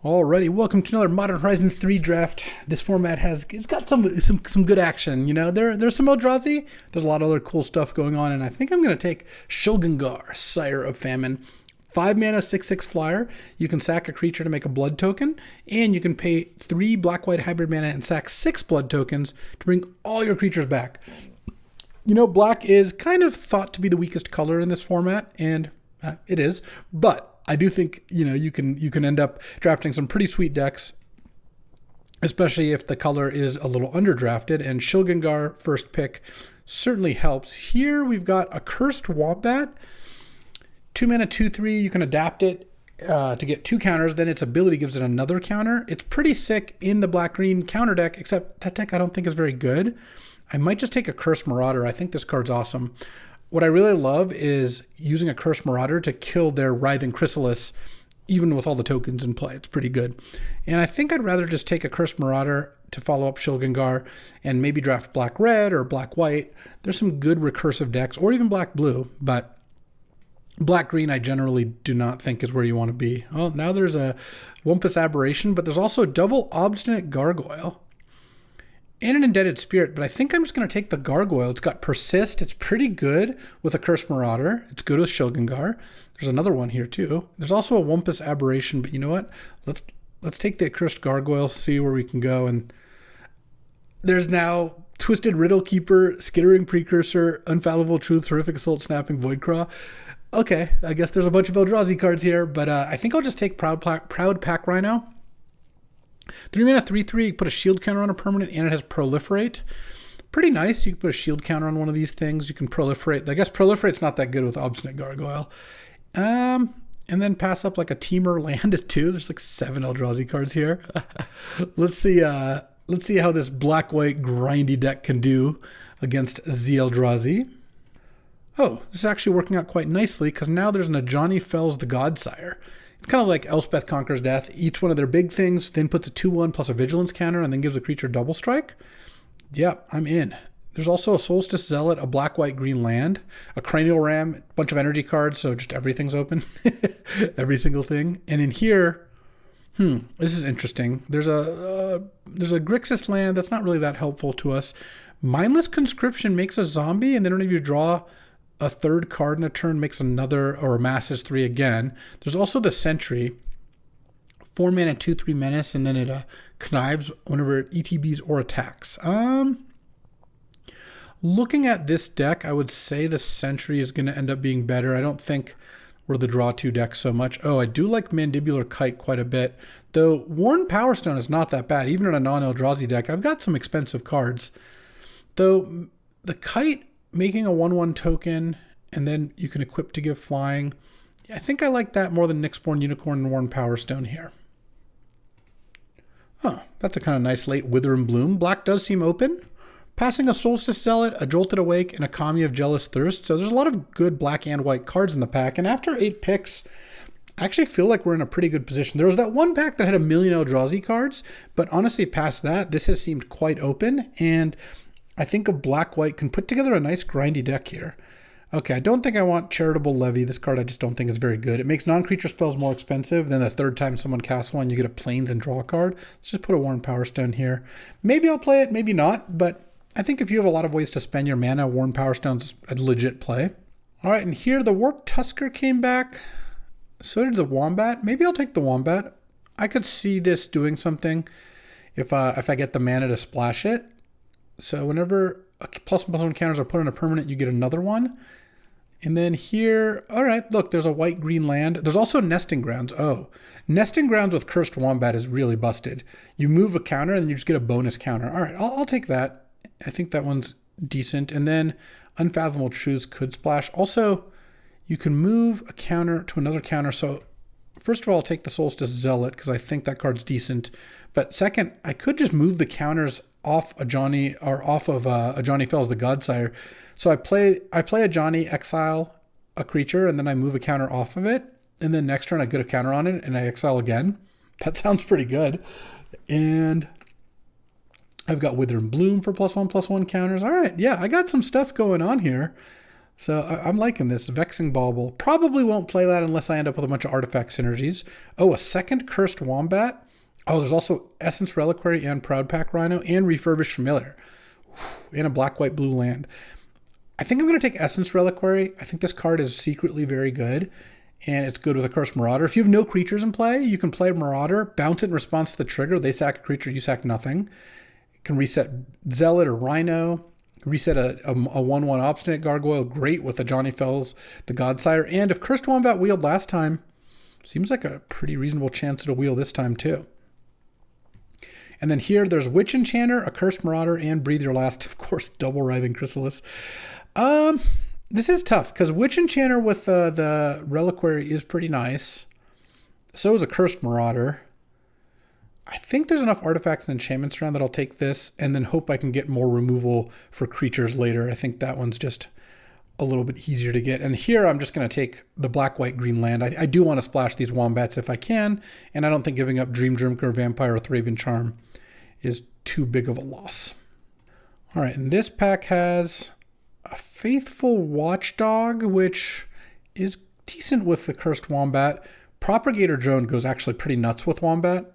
Alrighty, welcome to another Modern Horizons 3 draft. This format it's got some good action. You know, there's some Eldrazi. There's a lot of other cool stuff going on, and I think I'm gonna take Shilgengar, Sire of Famine. 5 mana, 6/6 flyer. You can sack a creature to make a blood token, and you can pay 3 black-white hybrid mana and sack 6 blood tokens to bring all your creatures back. You know, black is kind of thought to be the weakest color in this format, and it is, but I do think, you know, you can end up drafting some pretty sweet decks, especially if the color is a little underdrafted, and Shilgengar first pick certainly helps. Here we've got a Cursed Wombat, 2 mana, 2/3. You can adapt it to get 2 counters, then its ability gives it another counter. It's pretty sick in the black-green counter deck, except that deck I don't think is very good. I might just take a Cursed Marauder. I think this card's awesome. What I really love is using a Cursed Marauder to kill their Writhing Chrysalis, even with all the tokens in play. It's pretty good. And I think I'd rather just take a Cursed Marauder to follow up Shilgengar and maybe draft black-red or black-white. There's some good recursive decks, or even black-blue, but black-green I generally do not think is where you want to be. Oh, now there's a Wumpus Aberration, but there's also a double Obstinate Gargoyle and an Indebted Spirit, but I think I'm just going to take the Gargoyle. It's got Persist. It's pretty good with a Cursed Marauder. It's good with Shilgengar. There's another one here too. There's also a Wumpus Aberration, but you know what? Let's take the Cursed Gargoyle, see where we can go. And there's now Twisted Riddle Keeper, Skittering Precursor, Unfathomable Truth, Horrific Assault, Snapping Voidcraw. Okay, I guess there's a bunch of Eldrazi cards here, but I think I'll just take Proud Pack Rhino. 3 mana, 3/3, you can put a shield counter on a permanent, and it has Proliferate. Pretty nice. You can put a shield counter on one of these things. You can Proliferate. I guess Proliferate's not that good with Obstinate Gargoyle. And then pass up like a Teamer land too. There's like 7 Eldrazi cards here. Let's see how this black-white grindy deck can do against Z Eldrazi. Oh, this is actually working out quite nicely because now there's an Ajani Fells the Godsire. It's kind of like Elspeth Conquers Death. Each one of their big things then puts a 2/1 plus a Vigilance counter and then gives a creature double strike. Yep, I'm in. There's also a Solstice Zealot, a black-white-green land, a Cranial Ram, a bunch of energy cards, so just everything's open. Every single thing. And in here, this is interesting. There's a Grixis land that's not really that helpful to us. Mindless Conscription makes a zombie, and then if you draw a 3rd card in a turn, makes another, or amasses 3 again. There's also the Sentry, 4 mana, 2/3 menace, and then it connives whenever it ETBs or attacks. Looking at this deck, I would say the Sentry is going to end up being better. I don't think we're the draw 2 deck so much. Oh, I do like Mandibular Kite quite a bit, though Worn Power Stone is not that bad. Even in a non-Eldrazi deck, I've got some expensive cards. Though the Kite making a 1/1 token, and then you can equip to give flying. I think I like that more than Nyxborn Unicorn and Worn Power Stone here. Oh, that's a kind of nice late Wither and Bloom. Black does seem open. Passing a Solstice Zealot, a Jolted Awake, and a Kami of Jealous Thirst. So there's a lot of good black and white cards in the pack. And after 8 picks, I actually feel like we're in a pretty good position. There was that one pack that had a million Eldrazi cards, but honestly, past that, this has seemed quite open. And I think a black-white can put together a nice grindy deck here. Okay, I don't think I want Charitable Levy. This card I just don't think is very good. It makes non-creature spells more expensive. Then the 3rd time someone casts one, you get a Plains and draw a card. Let's just put a Worn Power Stone here. Maybe I'll play it, maybe not. But I think if you have a lot of ways to spend your mana, Worn Power Stone's a legit play. All right, and here the Warped Tusker came back. So did the Wombat. Maybe I'll take the Wombat. I could see this doing something if I get the mana to splash it. So whenever a +1/+1 counters are put on a permanent, you get another one. And then here, all right, look, there's a white-green land. There's also Nesting Grounds. Oh, Nesting Grounds with Cursed Wombat is really busted. You move a counter and you just get a bonus counter. All right, I'll take that. I think that one's decent. And then Unfathomable Truths could splash. Also, you can move a counter to another counter. So first of all, I'll take the Solstice Zealot because I think that card's decent. But second, I could just move the counters off Ajani or off of Ajani Fells the Godsire. So I play Ajani, exile a creature, and then I move a counter off of it. And then next turn I get a counter on it and I exile again. That sounds pretty good. And I've got Wither and Bloom for +1/+1 counters. All right, yeah, I got some stuff going on here. So I'm liking this. Vexing Bauble. Probably won't play that unless I end up with a bunch of artifact synergies. Oh, a second Cursed Wombat. Oh, there's also Essence Reliquary and Proud Pack Rhino and Refurbished Familiar. And a black-white-blue land. I think I'm going to take Essence Reliquary. I think this card is secretly very good. And it's good with a Cursed Marauder. If you have no creatures in play, you can play Marauder, bounce it in response to the trigger. They sack a creature, you sack nothing. You can reset Zealot or Rhino. Reset a 1/1 Obstinate Gargoyle, great with a Johnny Fells, the Godsire. And if Cursed Wombat wheeled last time, seems like a pretty reasonable chance it'll wheel this time too. And then here, there's Witch Enchanter, a Cursed Marauder, and Breathe Your Last. Of course, double Writhing Chrysalis. This is tough, because Witch Enchanter with the Reliquary is pretty nice. So is a Cursed Marauder. I think there's enough artifacts and enchantments around that I'll take this and then hope I can get more removal for creatures later. I think that one's just a little bit easier to get. And here I'm just going to take the black-white-green land. I do want to splash these Wombats if I can, and I don't think giving up Dream Drinker, Vampire, or Thraben Charm is too big of a loss. All right, and this pack has a Faithful Watchdog, which is decent with the Cursed Wombat. Propagator Drone goes actually pretty nuts with Wombat.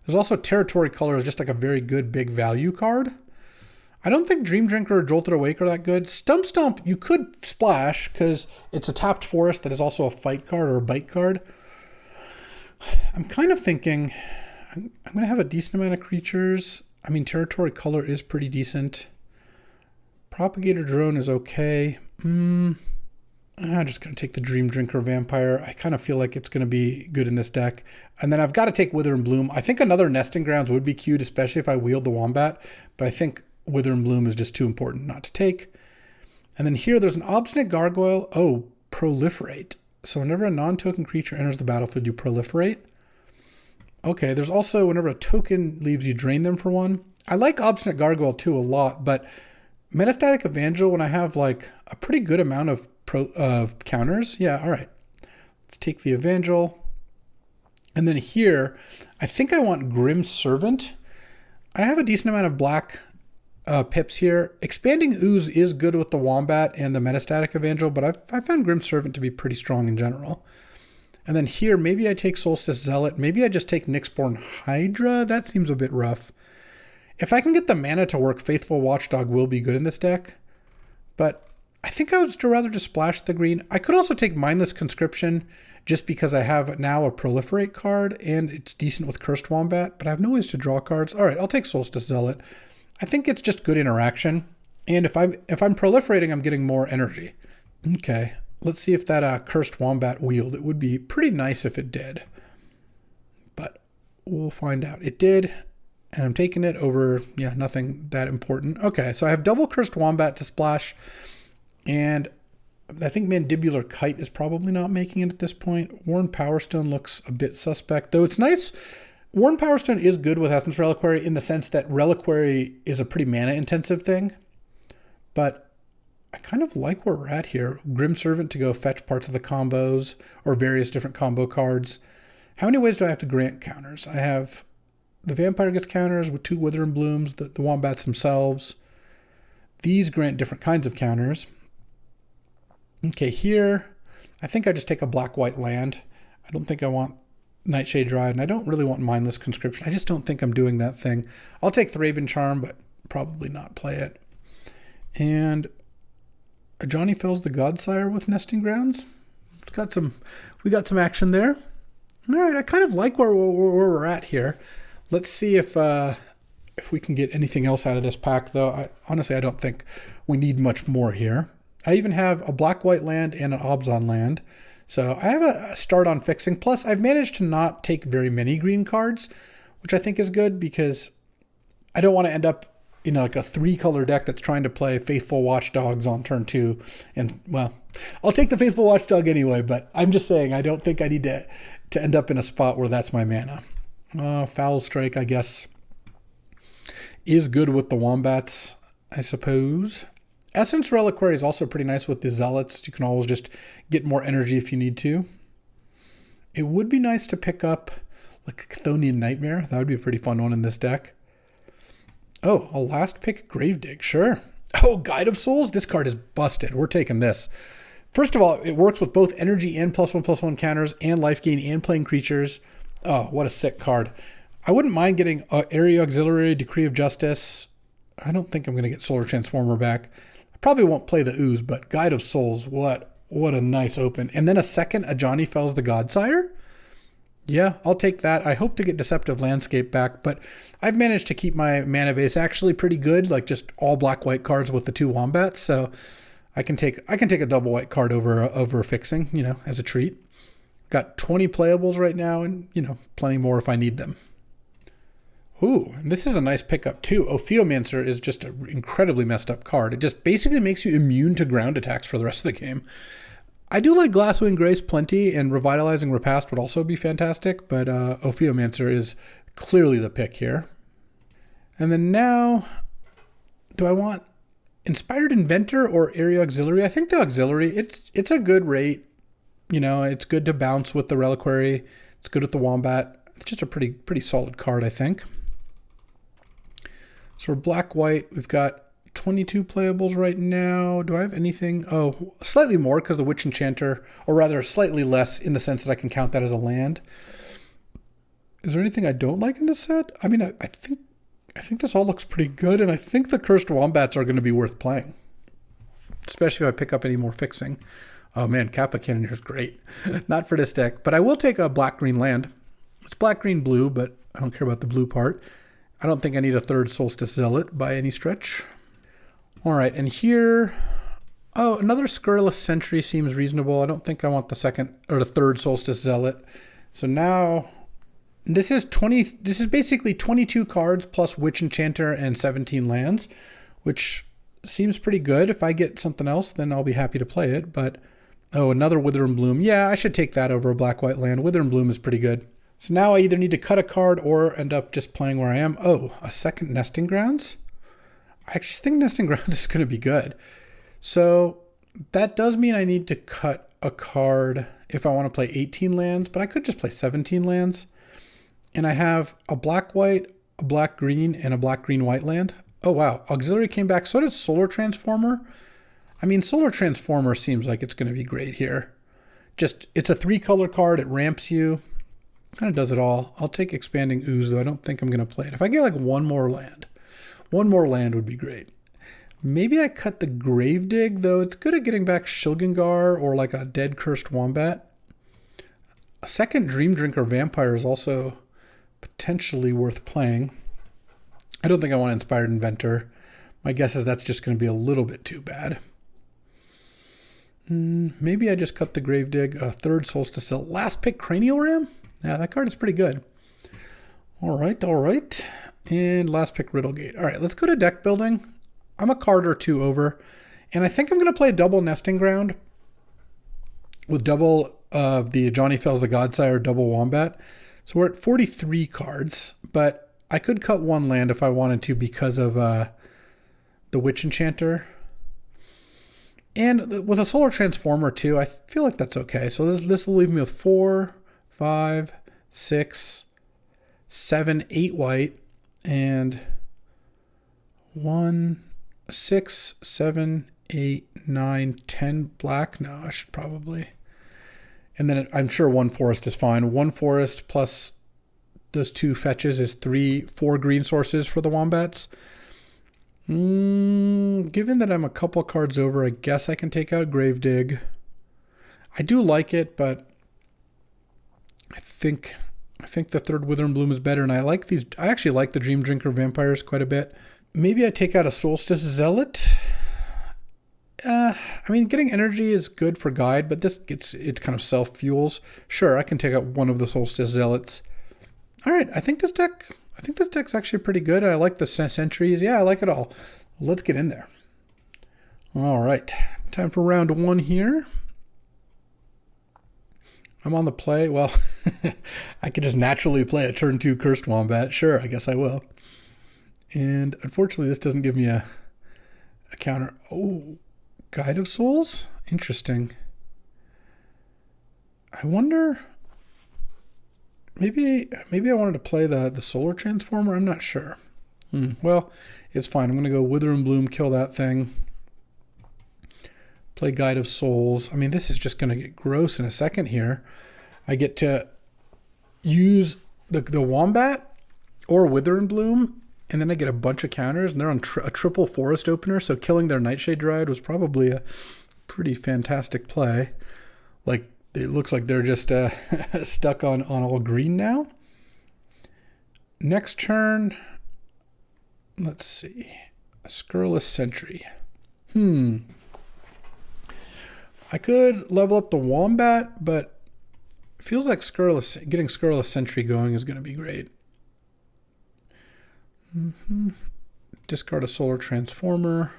There's also Territory Color is just like a very good big value card. I don't think Dream Drinker or Jolted Awake are that good. Stump Stomp, you could splash because it's a tapped forest that is also a fight card or a bite card. I'm kind of thinking I'm going to have a decent amount of creatures. I mean, Territory Color is pretty decent. Propagator Drone is okay. I'm just going to take the Dream Drinker Vampire. I kind of feel like it's going to be good in this deck. And then I've got to take Wither and Bloom. I think another Nesting Grounds would be cute, especially if I wield the Wombat. But I think Wither and Bloom is just too important not to take. And then here there's an Obstinate Gargoyle. Oh, Proliferate. So whenever a non-token creature enters the battlefield, you proliferate. Okay, there's also whenever a token leaves, you drain them for one. I like Obstinate Gargoyle too a lot, but Metastatic Evangel, when I have like a pretty good amount of counters. Yeah, all right. Let's take the Evangel. And then here, I think I want Grim Servant. I have a decent amount of black pips here. Expanding Ooze is good with the Wombat and the Metastatic Evangel, but I found Grim Servant to be pretty strong in general. And then here, maybe I take Solstice Zealot. Maybe I just take Nyxborn Hydra. That seems a bit rough. If I can get the mana to work, Faithful Watchdog will be good in this deck. But I think I would rather just splash the green. I could also take Mindless Conscription just because I have now a Proliferate card and it's decent with Cursed Wombat, but I have no ways to draw cards. All right, I'll take Solstice Zealot. I think it's just good interaction. And if I'm proliferating, I'm getting more energy. Okay, let's see if that Cursed Wombat wheeled. It would be pretty nice if it did. But we'll find out. It did. And I'm taking it over, yeah, nothing that important. Okay, so I have double Cursed Wombat to splash. And I think Mandibular Kite is probably not making it at this point. Worn Powerstone looks a bit suspect, though it's nice. Worn Powerstone is good with Essence Reliquary in the sense that Reliquary is a pretty mana-intensive thing. But I kind of like where we're at here. Grim Servant to go fetch parts of the combos or various different combo cards. How many ways do I have to grant counters? I have the Vampire gets counters with 2 Wither and Blooms, the Wombats themselves. These grant different kinds of counters. Okay, here, I think I just take a black-white land. I don't think I want Nightshade Dryad, and I don't really want Mindless Conscription. I just don't think I'm doing that thing. I'll take Thraben Charm, but probably not play it. And Johnny Fells the Godsire with Nesting Grounds. We got some action there. All right, I kind of like where we're at here. Let's see if we can get anything else out of this pack, though. Honestly, I don't think we need much more here. I even have a black-white land and an Obzon land. So I have a start on fixing. Plus, I've managed to not take very many green cards, which I think is good because I don't want to end up in like a 3-color deck that's trying to play Faithful Watchdogs on turn 2. And, well, I'll take the Faithful Watchdog anyway, but I'm just saying I don't think I need to end up in a spot where that's my mana. Foul Strike, I guess, is good with the Wombats, I suppose. Essence Reliquary is also pretty nice with the Zealots. You can always just get more energy if you need to. It would be nice to pick up like a Chthonian Nightmare. That would be a pretty fun one in this deck. Oh, a last pick Gravedig. Sure. Oh, Guide of Souls? This card is busted. We're taking this. First of all, it works with both energy and +1/+1 counters and life gain and playing creatures. Oh, what a sick card. I wouldn't mind getting Area Auxiliary, Decree of Justice. I don't think I'm going to get Solar Transformer back. I probably won't play the Ooze, but Guide of Souls, what a nice open. And then a second Ajani Fells the Godsire? Yeah, I'll take that. I hope to get Deceptive Landscape back, but I've managed to keep my mana base actually pretty good, like just all black-white cards with the 2 Wombats, so I can take a double white card over fixing, you know, as a treat. Got 20 playables right now and, you know, plenty more if I need them. Ooh, and this is a nice pickup too. Ophiomancer is just an incredibly messed up card. It just basically makes you immune to ground attacks for the rest of the game. I do like Glasswing Grace plenty, and Revitalizing Repast would also be fantastic, but Ophiomancer is clearly the pick here. And then now, do I want Inspired Inventor or Area Auxiliary? I think the Auxiliary, it's a good rate. You know, it's good to bounce with the Reliquary. It's good with the Wombat. It's just a pretty solid card, I think. So black-white, we've got 22 playables right now. Do I have anything? Oh, slightly more because the Witch Enchanter, or rather slightly less in the sense that I can count that as a land. Is there anything I don't like in this set? I mean, I think this all looks pretty good, and I think the Cursed Wombats are going to be worth playing, especially if I pick up any more fixing. Oh man, Kappa Cannoneer is great. Not for this deck, but I will take a black-green land. It's black-green-blue, but I don't care about the blue part. I don't think I need a third Solstice Zealot by any stretch. All right, and here, oh, another Scurrilous Sentry seems reasonable. I don't think I want the second or the third Solstice Zealot. So now, this is basically 22 cards plus Witch Enchanter and 17 lands, which seems pretty good. If I get something else, then I'll be happy to play it. But, oh, another Wither and Bloom. Yeah, I should take that over a black-white land. Wither and Bloom is pretty good. So now I either need to cut a card or end up just playing where I am. Oh, a second Nesting Grounds? I actually think Nesting Grounds is going to be good. So that does mean I need to cut a card if I want to play 18 lands, but I could just play 17 lands. And I have a black-white, a black-green, and a black-green-white land. Oh, wow. Auxiliary came back. So did Solar Transformer. I mean, Solar Transformer seems like it's going to be great here. Just, it's a 3-color card. It ramps you. Kind of does it all. I'll take Expanding Ooze, though. I don't think I'm going to play it. If I get like one more land would be great. Maybe I cut the Gravedigg, though. It's good at getting back Shilgengar or like a dead Cursed Wombat. A second Dream Drinker Vampire is also potentially worth playing. I don't think I want Inspired Inventor. My guess is that's just going to be a little bit too bad. Maybe I just cut the Gravedigg, a third Solstice. Last pick Cranial Ram? Yeah, that card is pretty good. All right. And last pick Riddlegate. All right, let's go to deck building. I'm a card or two over, and I think I'm going to play double Nesting Ground with double of the Ajani Fells the Godsire, double Wombat. So we're at 43 cards, but I could cut one land if I wanted to because of the Witch Enchanter. And with a Solar Transformer too, I feel like that's okay. So this will leave me with 4, 5, 6, 7, 8 white, and 1, 6, 7, 8, 9, 10 black. No, I should probably. And then I'm sure 1 forest is fine. 1 forest plus those 2 fetches is 4 green sources for the Wombats. Given that I'm a couple cards over, I guess I can take out Gravedigg. I do like it, but I think the third Wither and Bloom is better, and I like these. I actually like the Dream Drinker Vampires quite a bit. Maybe I take out a Solstice Zealot. I mean, getting energy is good for guide, but it kind of self-fuels. Sure, I can take out one of the Solstice Zealots. All right, I think this deck's actually pretty good. I like the sentries. Yeah, I like it all. Let's get in there. All right, time for round 1 here. I'm on the play. Well, I could just naturally play a turn 2 Cursed Wombat. Sure, I guess I will. And unfortunately, this doesn't give me a counter. Oh, Guide of Souls? Interesting. I wonder. Maybe I wanted to play the Solar Transformer. I'm not sure. Well, it's fine. I'm going to go Wither and Bloom, kill that thing. Play Guide of Souls. I mean, this is just going to get gross in a second here. I get to use the Wombat or Wither and Bloom, and then I get a bunch of counters, and they're on a triple forest opener, so killing their Nightshade Dryad was probably a pretty fantastic play. Like, it looks like they're just stuck on all green now. Next turn, let's see. A Scurrilous Sentry. I could level up the Wombat, but it feels like getting Scurrilous Sentry going is going to be great. Discard a Solar Transformer.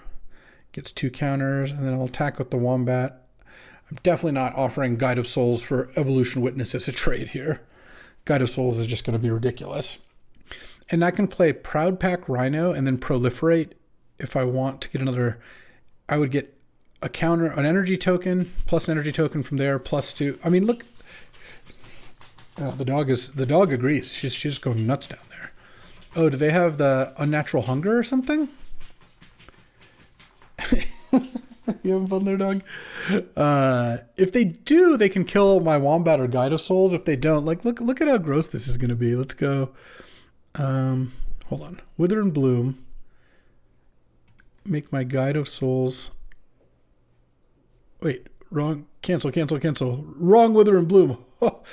Gets 2 counters, and then I'll attack with the Wombat. I'm definitely not offering Guide of Souls for Evolution Witness as a trade here. Guide of Souls is just going to be ridiculous. And I can play Proud Pack Rhino and then Proliferate if I want to get another. I would get a counter, an energy token, plus an energy token from there, plus 2. I mean, look. The dog agrees. She's just going nuts down there. Oh, do they have the Unnatural Hunger or something? You having fun there, dog? If they do, they can kill my Wombat or Guide of Souls. If they don't, like, look at how gross this is going to be. Let's go. Hold on. Wither and Bloom. Make my Guide of Souls. Wait, wrong. Cancel. Wrong Wither and Bloom. Oh,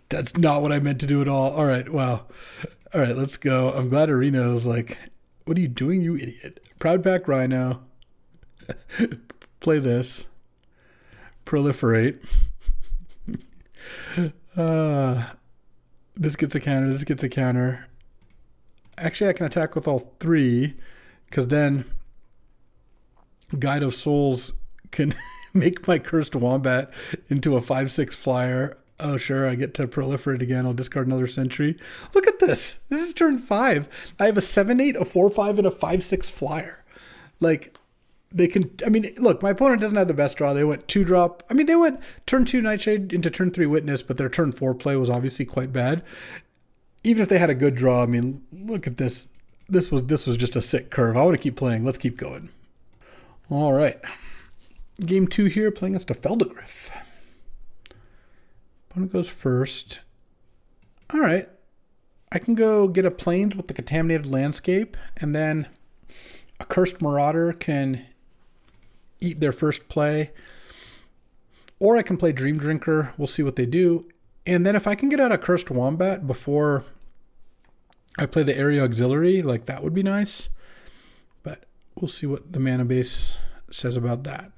that's not what I meant to do at all. All right, wow. All right, let's go. I'm glad Areno's like, what are you doing, you idiot? Proud Pack Rhino. Play this. Proliferate. This gets a counter. Actually, I can attack with all 3, because then Guide of Souls can make my Cursed Wombat into a 5/6 flyer. Oh, sure, I get to Proliferate again. I'll discard another Sentry. Look at this. This is turn 5. I have a 7/8, a 4/5, and a 5/6 flyer. Like, they can, I mean, look, my opponent doesn't have the best draw. They went 2-drop. I mean, they went turn 2 Nightshade into turn 3 Witness, but their turn 4 play was obviously quite bad. Even if they had a good draw, I mean, look at this. This was just a sick curve. I want to keep playing. Let's keep going. All right. Game 2 here, playing against a Feldegriff. Opponent goes first. All right. I can go get a Plains with the Contaminated Landscape, and then a Cursed Marauder can eat their first play. Or I can play Dream Drinker. We'll see what they do. And then if I can get out a Cursed Wombat before I play the Area Auxiliary, like, that would be nice. But we'll see what the mana base says about that.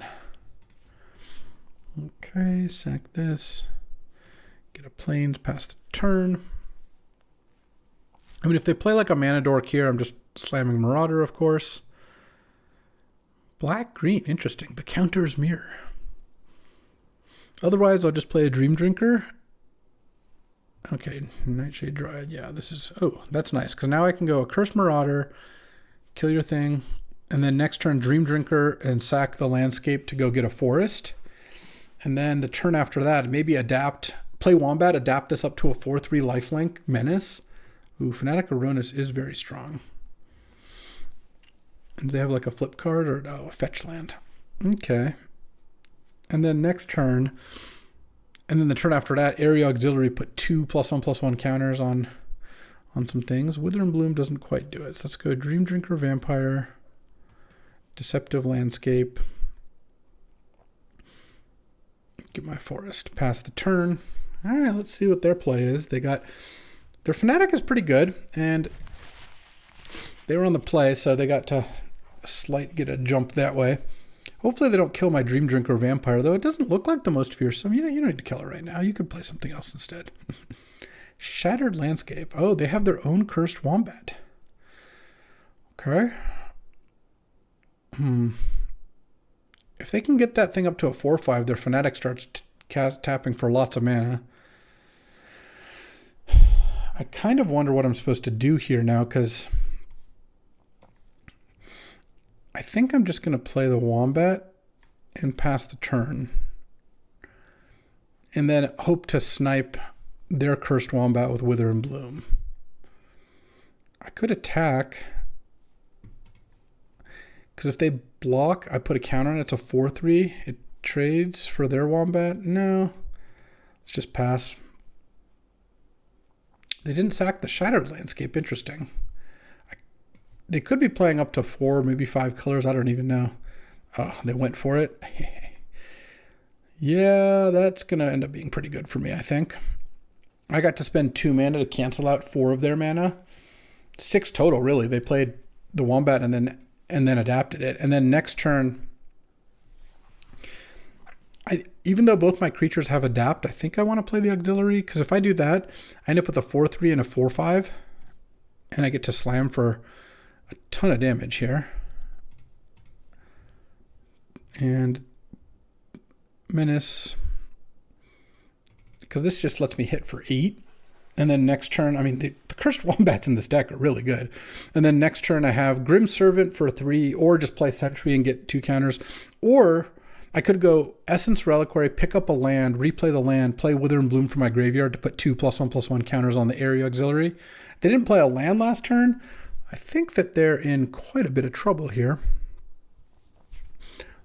Okay, sack this. Get a Plains, pass the turn. I mean, if they play like a Mana Dork here, I'm just slamming Marauder, of course. Black-green, interesting. The counter's Mirror. Otherwise, I'll just play a Dream Drinker. Okay, Nightshade Dryad. Yeah, this is... Oh, that's nice, because now I can go a Cursed Marauder, kill your thing, and then next turn Dream Drinker and sack the landscape to go get a forest. And then the turn after that, maybe play Wombat, adapt this up to a 4/3 lifelink Menace. Ooh, Fanatic Aronis is very strong. And do they have like a flip card or no, a fetch land? Okay. And then next turn, and then the turn after that, Area Auxiliary put 2 +1/+1 counters on some things. Wither and Bloom doesn't quite do it. So let's go Dream Drinker, Vampire, Deceptive Landscape. Get my forest. Pass the turn. All right, let's see what their play is. Their Fanatic is pretty good, and they were on the play, so they got to get a jump that way. Hopefully they don't kill my Dream Drinker Vampire, though it doesn't look like the most fearsome. You don't need to kill it right now. You could play something else instead. Shattered Landscape. Oh, they have their own Cursed Wombat. Okay. If they can get that thing up to a 4/5, their Fanatic starts tapping for lots of mana. I kind of wonder what I'm supposed to do here now, because I think I'm just going to play the Wombat and pass the turn. And then hope to snipe their Cursed Wombat with Wither and Bloom. I could attack Because if they block, I put a counter on it. It's a 4/3. It trades for their Wombat. No. Let's just pass. They didn't sack the Shattered Landscape. Interesting. They could be playing up to 4, maybe 5 colors. I don't even know. Oh, they went for it. Yeah, that's going to end up being pretty good for me, I think. I got to spend 2 mana to cancel out 4 of their mana. 6 total, really. They played the Wombat and then adapted it. And then next turn, even though both my creatures have adapt, I think I want to play the auxiliary, because if I do that, I end up with a 4/3 and a 4/5, and I get to slam for a ton of damage here. And Menace, because this just lets me hit for 8. And then next turn, I mean, the Cursed Wombats in this deck are really good. And then next turn I have Grim Servant for 3, or just play Sentry and get 2 counters. Or I could go Essence Reliquary, pick up a land, replay the land, play Wither and Bloom from my graveyard to put 2 +1/+1 counters on the area auxiliary. They didn't play a land last turn. I think that they're in quite a bit of trouble here.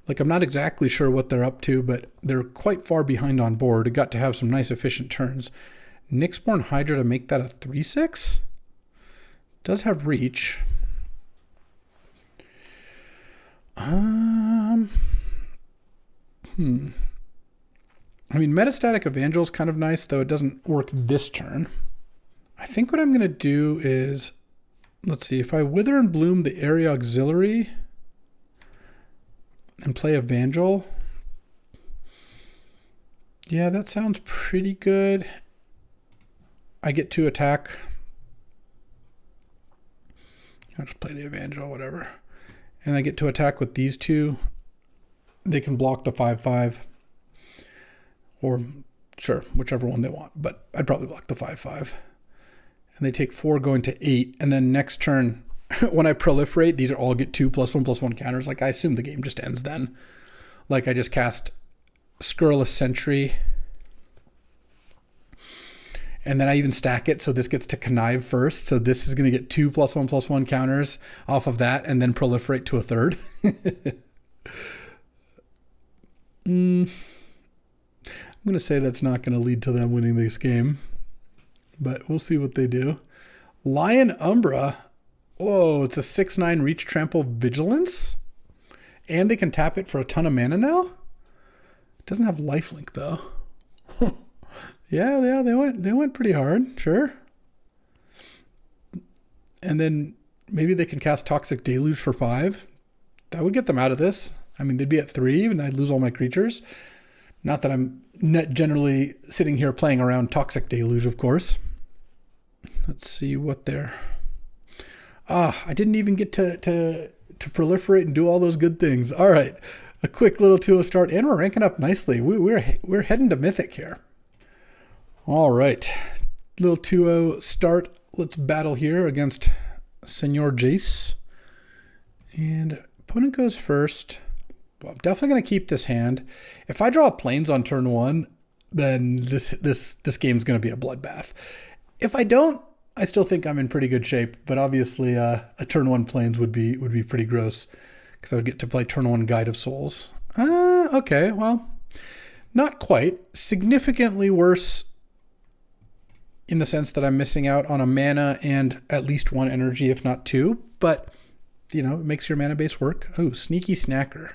Like, I'm not exactly sure what they're up to, but they're quite far behind on board. It got to have some nice efficient turns. Nyxborn Hydra to make that a 3/6. Does have reach. I mean, Metastatic Evangel is kind of nice, though it doesn't work this turn. I think what I'm going to do is, let's see, if I Wither and Bloom the area auxiliary and play Evangel. Yeah, that sounds pretty good. I get to attack. I'll just play the Evangel, whatever. And I get to attack with these 2. They can block the 5/5. Or, sure, whichever one they want. But I'd probably block the 5/5. And they take 4 going to 8. And then next turn, when I proliferate, these are all get 2 +1/+1 counters. Like, I assume the game just ends then. Like, I just cast Scurrilous Sentry. And then I even stack it, so this gets to Connive first. So this is going to get 2 +1/+1 counters off of that, and then proliferate to a 3rd. I'm going to say that's not going to lead to them winning this game. But we'll see what they do. Lion Umbra. Whoa, it's a 6/9 Reach, Trample, Vigilance. And they can tap it for a ton of mana now? It doesn't have lifelink, though. Yeah, they went pretty hard, sure. And then maybe they can cast Toxic Deluge for 5. That would get them out of this. I mean, they'd be at 3, and I'd lose all my creatures. Not that I'm generally sitting here playing around Toxic Deluge, of course. Let's see what they're... I didn't even get to proliferate and do all those good things. All right, a quick little 2-0 start, and we're ranking up nicely. We're heading to Mythic here. All right, little 2-0 start. Let's battle here against Senor Jace. And opponent goes first. Well, I'm definitely going to keep this hand. If I draw Plains on turn 1, then this game's going to be a bloodbath. If I don't, I still think I'm in pretty good shape. But obviously, a turn 1 Plains would be pretty gross, because I would get to play turn 1 Guide of Souls. Okay, well, not quite. Significantly worse in the sense that I'm missing out on a mana and at least 1 energy, if not 2. But, you know, it makes your mana base work. Oh, Sneaky Snacker.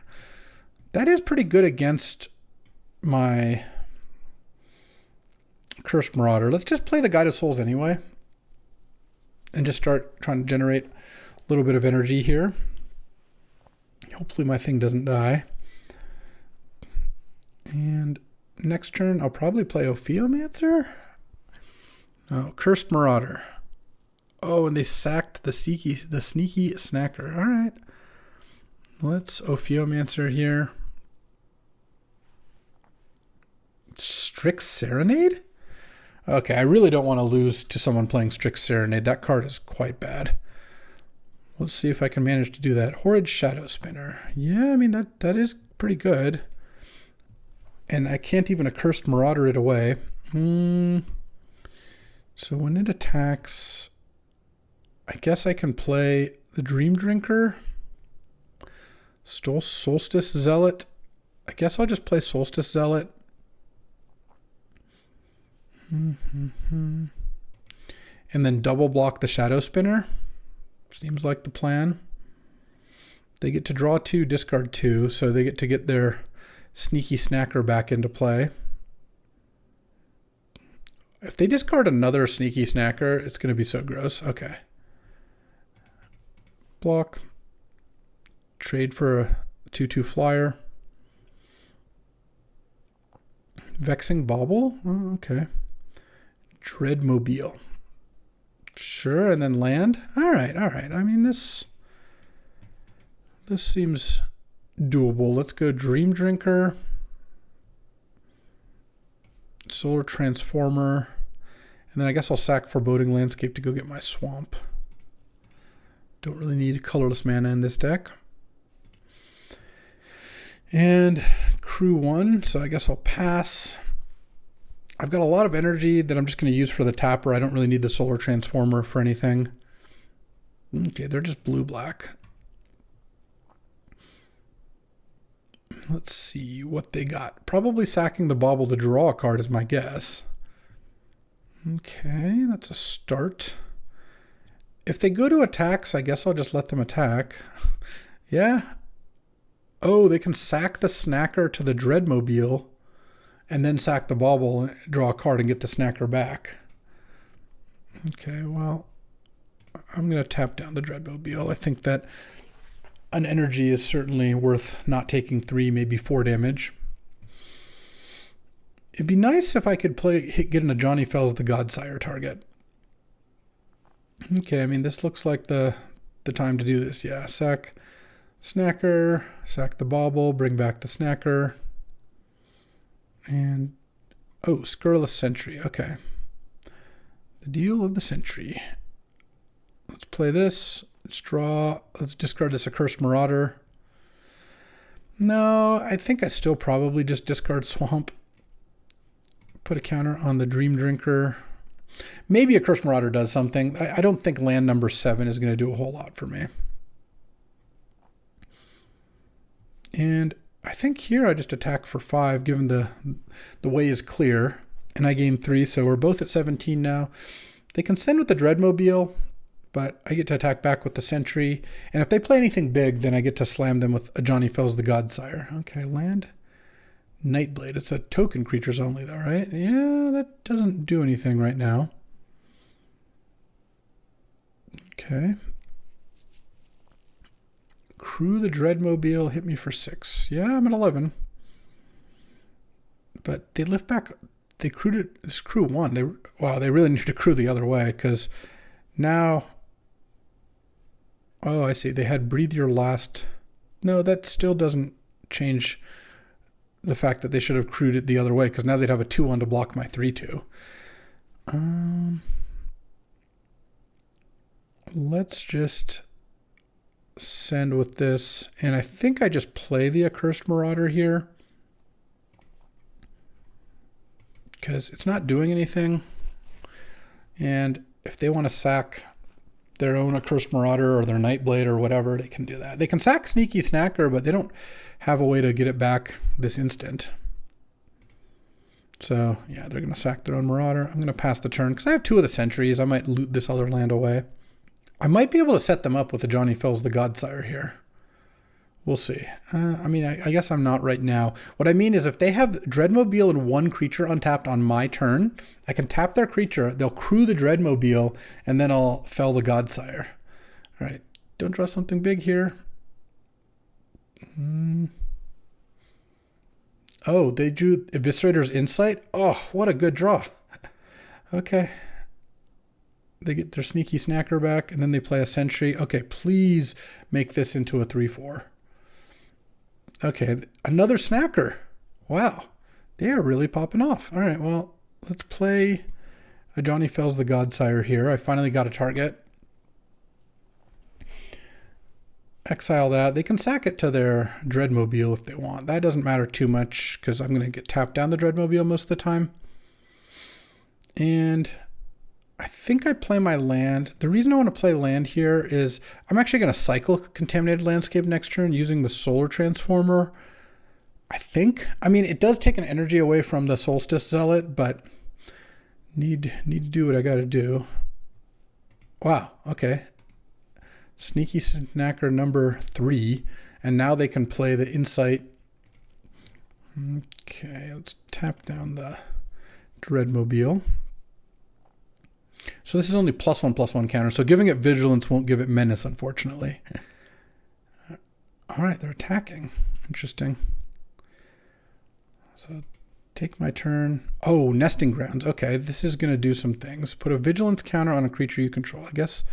That is pretty good against my Cursed Marauder. Let's just play the Guide of Souls anyway. And just start trying to generate a little bit of energy here. Hopefully my thing doesn't die. And next turn, I'll probably play Ophiomancer. No, Cursed Marauder. Oh, and they sacked the sneaky snacker. All right. Let's Ophiomancer here. Strix Serenade? Okay, I really don't want to lose to someone playing Strix Serenade. That card is quite bad. Let's see if I can manage to do that. Horrid Shadow Spinner. Yeah, I mean, that is pretty good. And I can't even Accursed Marauder it away. So when it attacks, I guess I can play the Dream Drinker. Solstice Zealot. I guess I'll just play Solstice Zealot. And then double block the Shadow Spinner. Seems like the plan. They get to draw 2, discard 2, so they get their Sneaky Snacker back into play. If they discard another Sneaky Snacker, it's going to be so gross. Okay. Block. Trade for a 2/2 flyer. Vexing Bauble? Oh, okay. Dreadmobile. Sure, and then land. All right. I mean, this seems doable. Let's go Dream Drinker. Solar Transformer. And then I guess I'll sack Foreboding Landscape to go get my swamp. Don't really need colorless mana in this deck. And crew 1, so I guess I'll pass. I've got a lot of energy that I'm just going to use for the tapper. I don't really need the Solar Transformer for anything. Okay, they're just blue-black. Let's see what they got. Probably sacking the Bauble to draw a card is my guess. Okay, that's a start. If they go to attacks, I guess I'll just let them attack. Yeah. Oh, they can sack the Snacker to the Dreadmobile and then sack the Bauble and draw a card and get the Snacker back. Okay, well, I'm going to tap down the Dreadmobile. I think that an energy is certainly worth not taking 3, maybe 4 damage. It'd be nice if I could get a Johnny Fells the Godsire target. Okay, I mean, this looks like the time to do this. Yeah, sack Snacker, sack the Bauble, bring back the Snacker. And, oh, Scurrilous Sentry. Okay. The deal of the century. Let's play this. Let's draw. Let's discard this Accursed Marauder. No, I think I still probably just discard Swamp. Put a counter on the Dream Drinker. Maybe Accursed Marauder does something. I don't think land number 7 is going to do a whole lot for me. And I think here I just attack for 5, given the way is clear. And I gain 3, so we're both at 17 now. They can send with the Dreadmobile, but I get to attack back with the Sentry. And if they play anything big, then I get to slam them with a Johnny Fells the Godsire. Okay, land. Nightblade. It's a token creatures only though, right? Yeah, that doesn't do anything right now. Okay. Crew the Dreadmobile hit me for 6. Yeah, I'm at 11. But they lift back. They crewed it. This crew 1. Wow, they really need to crew the other way because now. Oh, I see. They had Breathe Your Last. No, that still doesn't change the fact that they should have crewed it the other way because now they'd have a 2/1 to block my 3/2. Let's just send with this, and I think I just play the Accursed Marauder here because it's not doing anything. And if they want to sack their own Accursed Marauder or their Nightblade or whatever, they can do that. They can sack Sneaky Snacker, but they don't have a way to get it back this instant. So yeah, they're going to sack their own Marauder. I'm going to pass the turn because I have 2 of the Sentries. I might loot this other land away. I might be able to set them up with a Johnny Fells the Godsire here. We'll see. I mean, I guess I'm not right now. What I mean is if they have Dreadmobile and 1 creature untapped on my turn, I can tap their creature, they'll crew the Dreadmobile, and then I'll fell the Godsire. All right, don't draw something big here. Oh, they drew Eviscerator's Insight? Oh, what a good draw. Okay. They get their Sneaky Snacker back, and then they play a Sentry. Okay, please make this into a 3/4. Okay, another Snacker. Wow, they are really popping off. All right, well, let's play a Johnny Fells the Godsire here. I finally got a target. Exile that. They can sack it to their Dreadmobile if they want. That doesn't matter too much because I'm going to get tapped down the Dreadmobile most of the time. And I think I play my land. The reason I want to play land here is I'm actually going to cycle Contaminated Landscape next turn using the Solar Transformer. I think. I mean, it does take an energy away from the Solstice Zealot, but need to do what I got to do. Wow. Okay. Sneaky Snacker number 3, and now they can play the Insight. Okay, let's tap down the Dreadmobile. So this is only +1/+1 counter. So giving it Vigilance won't give it Menace, unfortunately. All right, they're attacking. Interesting. So take my turn. Oh, Nesting Grounds. Okay, this is going to do some things. Put a Vigilance counter on a creature you control. I guess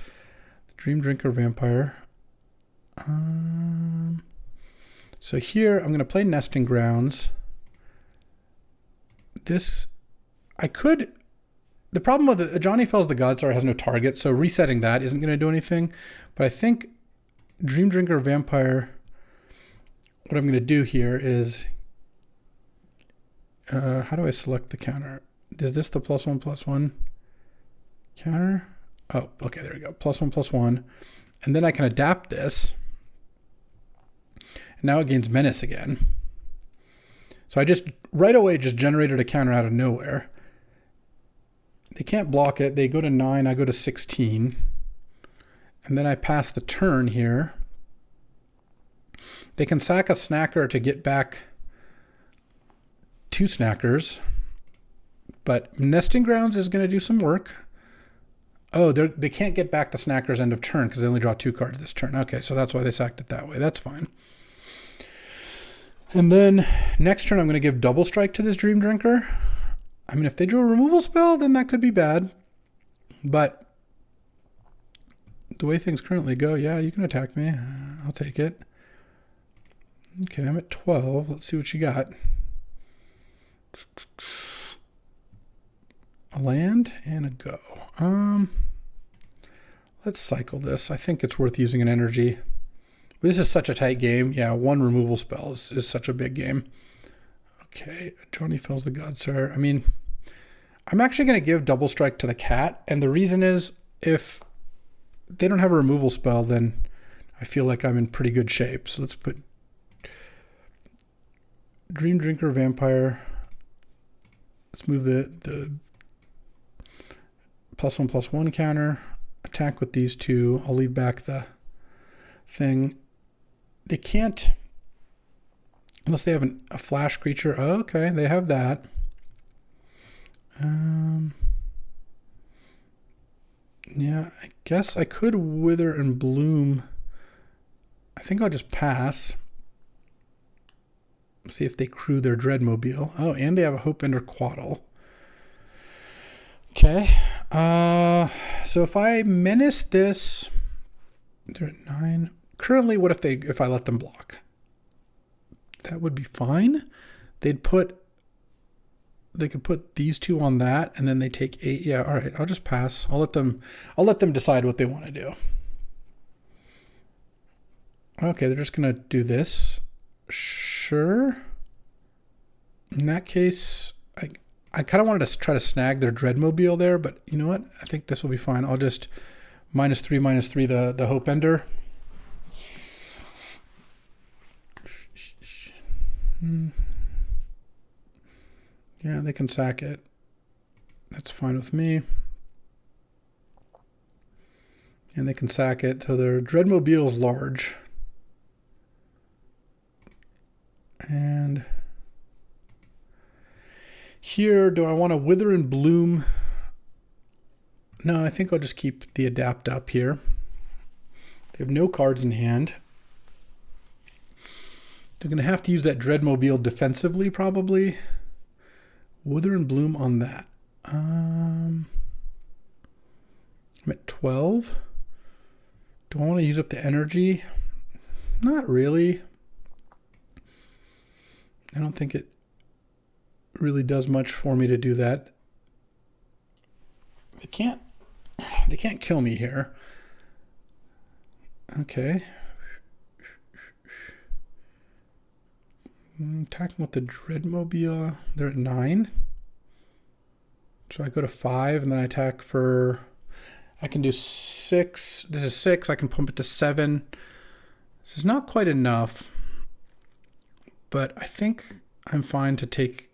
the Dream Drinker Vampire. So here I'm going to play Nesting Grounds. This, I could... The problem with Johnny Fells the Godstar has no target, so resetting that isn't going to do anything. But I think Dream Drinker Vampire, what I'm going to do here is... how do I select the counter? Is this the +1/+1 counter? Oh, okay, there we go. +1/+1. And then I can adapt this. And now it gains Menace again. So I just, right away, just generated a counter out of nowhere. They can't block it. They go to 9, I go to 16. And then I pass the turn here. They can sack a Snacker to get back 2 Snackers. But Nesting Grounds is going to do some work. Oh, they can't get back the Snackers end of turn because they only draw 2 cards this turn. Okay, so that's why they sacked it that way. That's fine. And then next turn I'm going to give Double Strike to this Dream Drinker. I mean, if they drew a removal spell, then that could be bad. But the way things currently go, yeah, you can attack me. I'll take it. Okay, I'm at 12. Let's see what you got. A land and a go. Let's cycle this. I think it's worth using an energy. This is such a tight game. Yeah, 1 removal spell is such a big game. Okay, Johnny Fells the Godsire. I mean, I'm actually going to give Double Strike to the cat, and the reason is if they don't have a removal spell, then I feel like I'm in pretty good shape. So let's put Dream Drinker Vampire. Let's move the +1/+1 counter. Attack with these 2. I'll leave back the thing. They can't, unless they have a flash creature. Oh, okay, they have that. Yeah, I guess I could Wither and Bloom. I think I'll just pass. See if they crew their Dreadmobile. Oh, and they have a Hopebender Quaddle. Okay. So if I menace this, they're at 9. Currently, what if I let them block? That would be fine. They could put these 2 on that, and then they take 8. Yeah, all right. I'll just pass. I'll let them decide what they want to do. Okay, they're just gonna do this. Sure. In that case, I kind of wanted to try to snag their Dreadmobile there, but you know what? I think this will be fine. I'll just -3/-3 the Hopebender. Yeah, they can sack it. That's fine with me. And they can sack it, so their Dreadmobile is large. And here, do I want to Wither and Bloom? No, I think I'll just keep the Adapt up here. They have no cards in hand. They're going to have to use that Dreadmobile defensively, probably. Wither and Bloom on that. I'm at 12. Do I want to use up the energy? Not really. I don't think it really does much for me to do that. They can't kill me here. Okay. Attacking with the Dreadmobile. They're at 9. So I go to 5 and then I attack for, I can do 6. This is 6. I can pump it to 7. This is not quite enough, but I think I'm fine to take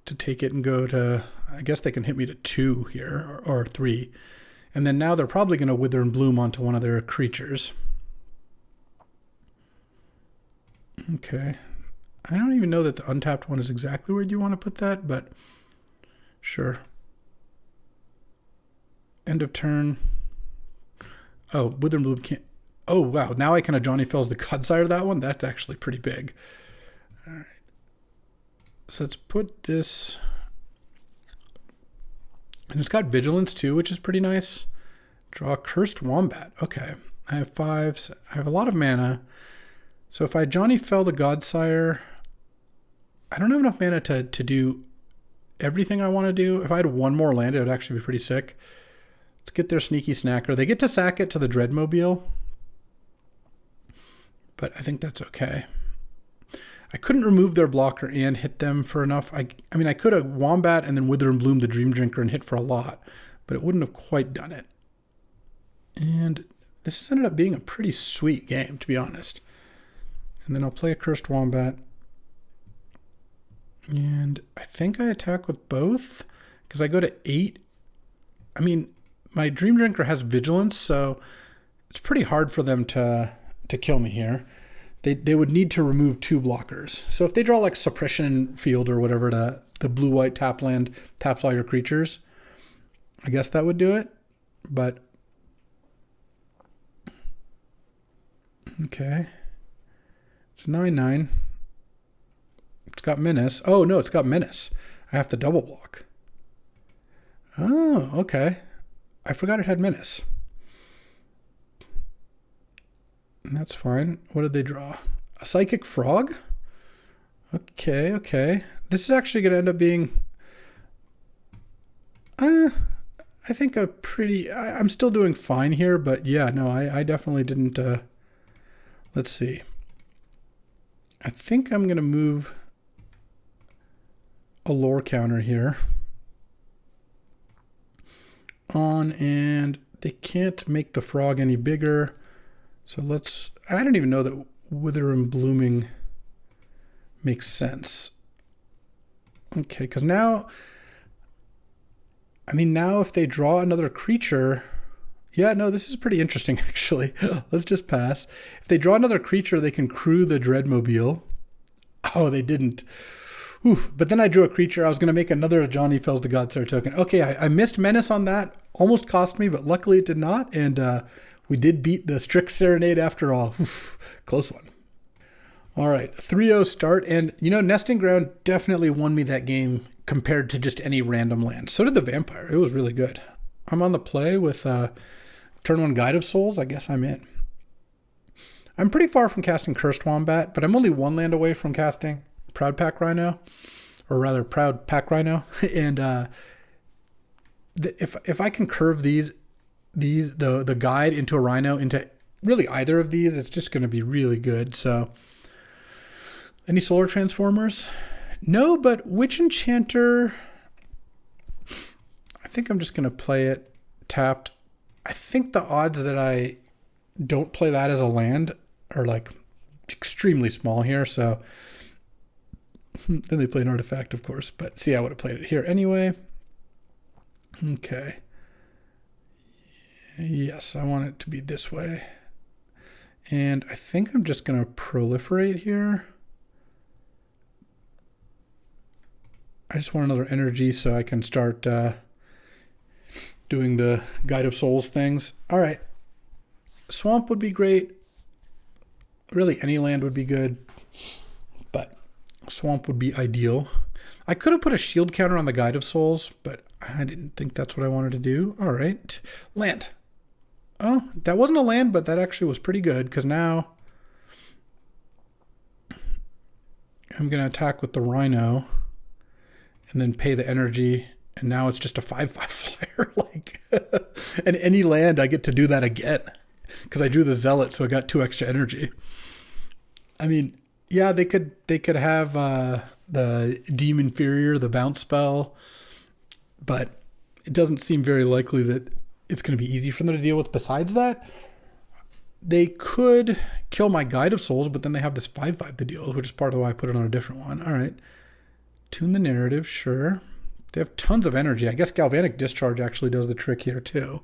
it and go to, I guess they can hit me to 2 here or 3. And then now they're probably going to Wither and Bloom onto one of their creatures. Okay. I don't even know that the untapped one is exactly where you want to put that, but sure. End of turn. Oh, Wither and Bloom can't. Oh, wow. Now I can Ajani Fells the Godsire to that one. That's actually pretty big. All right. So let's put this. And it's got Vigilance too, which is pretty nice. Draw a Cursed Wombat. Okay. I have 5. I have a lot of mana. So if I Ajani Fell the Godsire, I don't have enough mana to do everything I want to do. If I had one more land, it would actually be pretty sick. Let's get their Sneaky Snacker. They get to sack it to the Dreadmobile, but I think that's okay. I couldn't remove their blocker and hit them for enough. I mean, I could have Wombat and then Wither and Bloom the Dream Drinker and hit for a lot, but it wouldn't have quite done it. And this has ended up being a pretty sweet game, to be honest. And then I'll play a Cursed Wombat. And I think I attack with both because I go to 8. I mean, my Dream Drinker has Vigilance, so it's pretty hard for them to kill me here. They would need to remove 2 blockers. So if they draw like Suppression Field or whatever, the blue-white tap land taps all your creatures, I guess that would do it. But okay. It's 9/9. It's got Menace. Oh, no, it's got Menace. I have to double block. Oh, okay. I forgot it had Menace. And that's fine. What did they draw? A Psychic Frog? Okay, okay. This is actually going to end up being... I think a pretty... I'm still doing fine here, but yeah, no, I definitely didn't... Let's see. I think I'm going to move a lore counter here on, and they can't make the frog any bigger. So let's, I don't even know that Wither and Blooming makes sense. Okay, because now, I mean, now if they draw another creature, yeah, no, this is pretty interesting, actually. Let's just pass. If they draw another creature, they can crew the Dreadmobile. Oh, they didn't. Oof. But then I drew a creature. I was going to make another Ajani Fells the Godsire token. Okay, I missed Menace on that. Almost cost me, but luckily it did not. And we did beat the Strix Serenade after all. Oof. Close one. All right, 3-0 start. And, you know, Nesting Ground definitely won me that game compared to just any random land. So did the Vampire. It was really good. I'm on the play with turn 1 Guide of Souls. I guess I'm in. I'm pretty far from casting Cursed Wombat, but I'm only 1 land away from casting Proud Pack Rhino, or rather Proud Pack Rhino. And if I can curve the guide into a Rhino, into really either of these, it's just going to be really good. So, any Solar Transformers? No, but Witch Enchanter, I think I'm just going to play it tapped. I think the odds that I don't play that as a land are like extremely small here. So then they play an artifact, of course. But see, I would have played it here anyway. Okay. Yes, I want it to be this way. And I think I'm just going to proliferate here. I just want another energy so I can start doing the Guide of Souls things. All right. Swamp would be great. Really, any land would be good. But Swamp would be ideal. I could have put a shield counter on the Guide of Souls, but I didn't think that's what I wanted to do. All right. Land. Oh, that wasn't a land, but that actually was pretty good because now I'm going to attack with the Rhino and then pay the energy. And now it's just a 5/5 flyer. Like, and any land, I get to do that again because I drew the Zealot, so I got 2 extra energy. I mean, yeah, they could have the Deem Inferior, the bounce spell. but it doesn't seem very likely that it's going to be easy for them to deal with. Besides that, they could kill my Guide of Souls, but then they have this 5/5 to deal with, which is part of why I put it on a different one. All right. Tune the narrative, sure. They have tons of energy. I guess Galvanic Discharge actually does the trick here, too.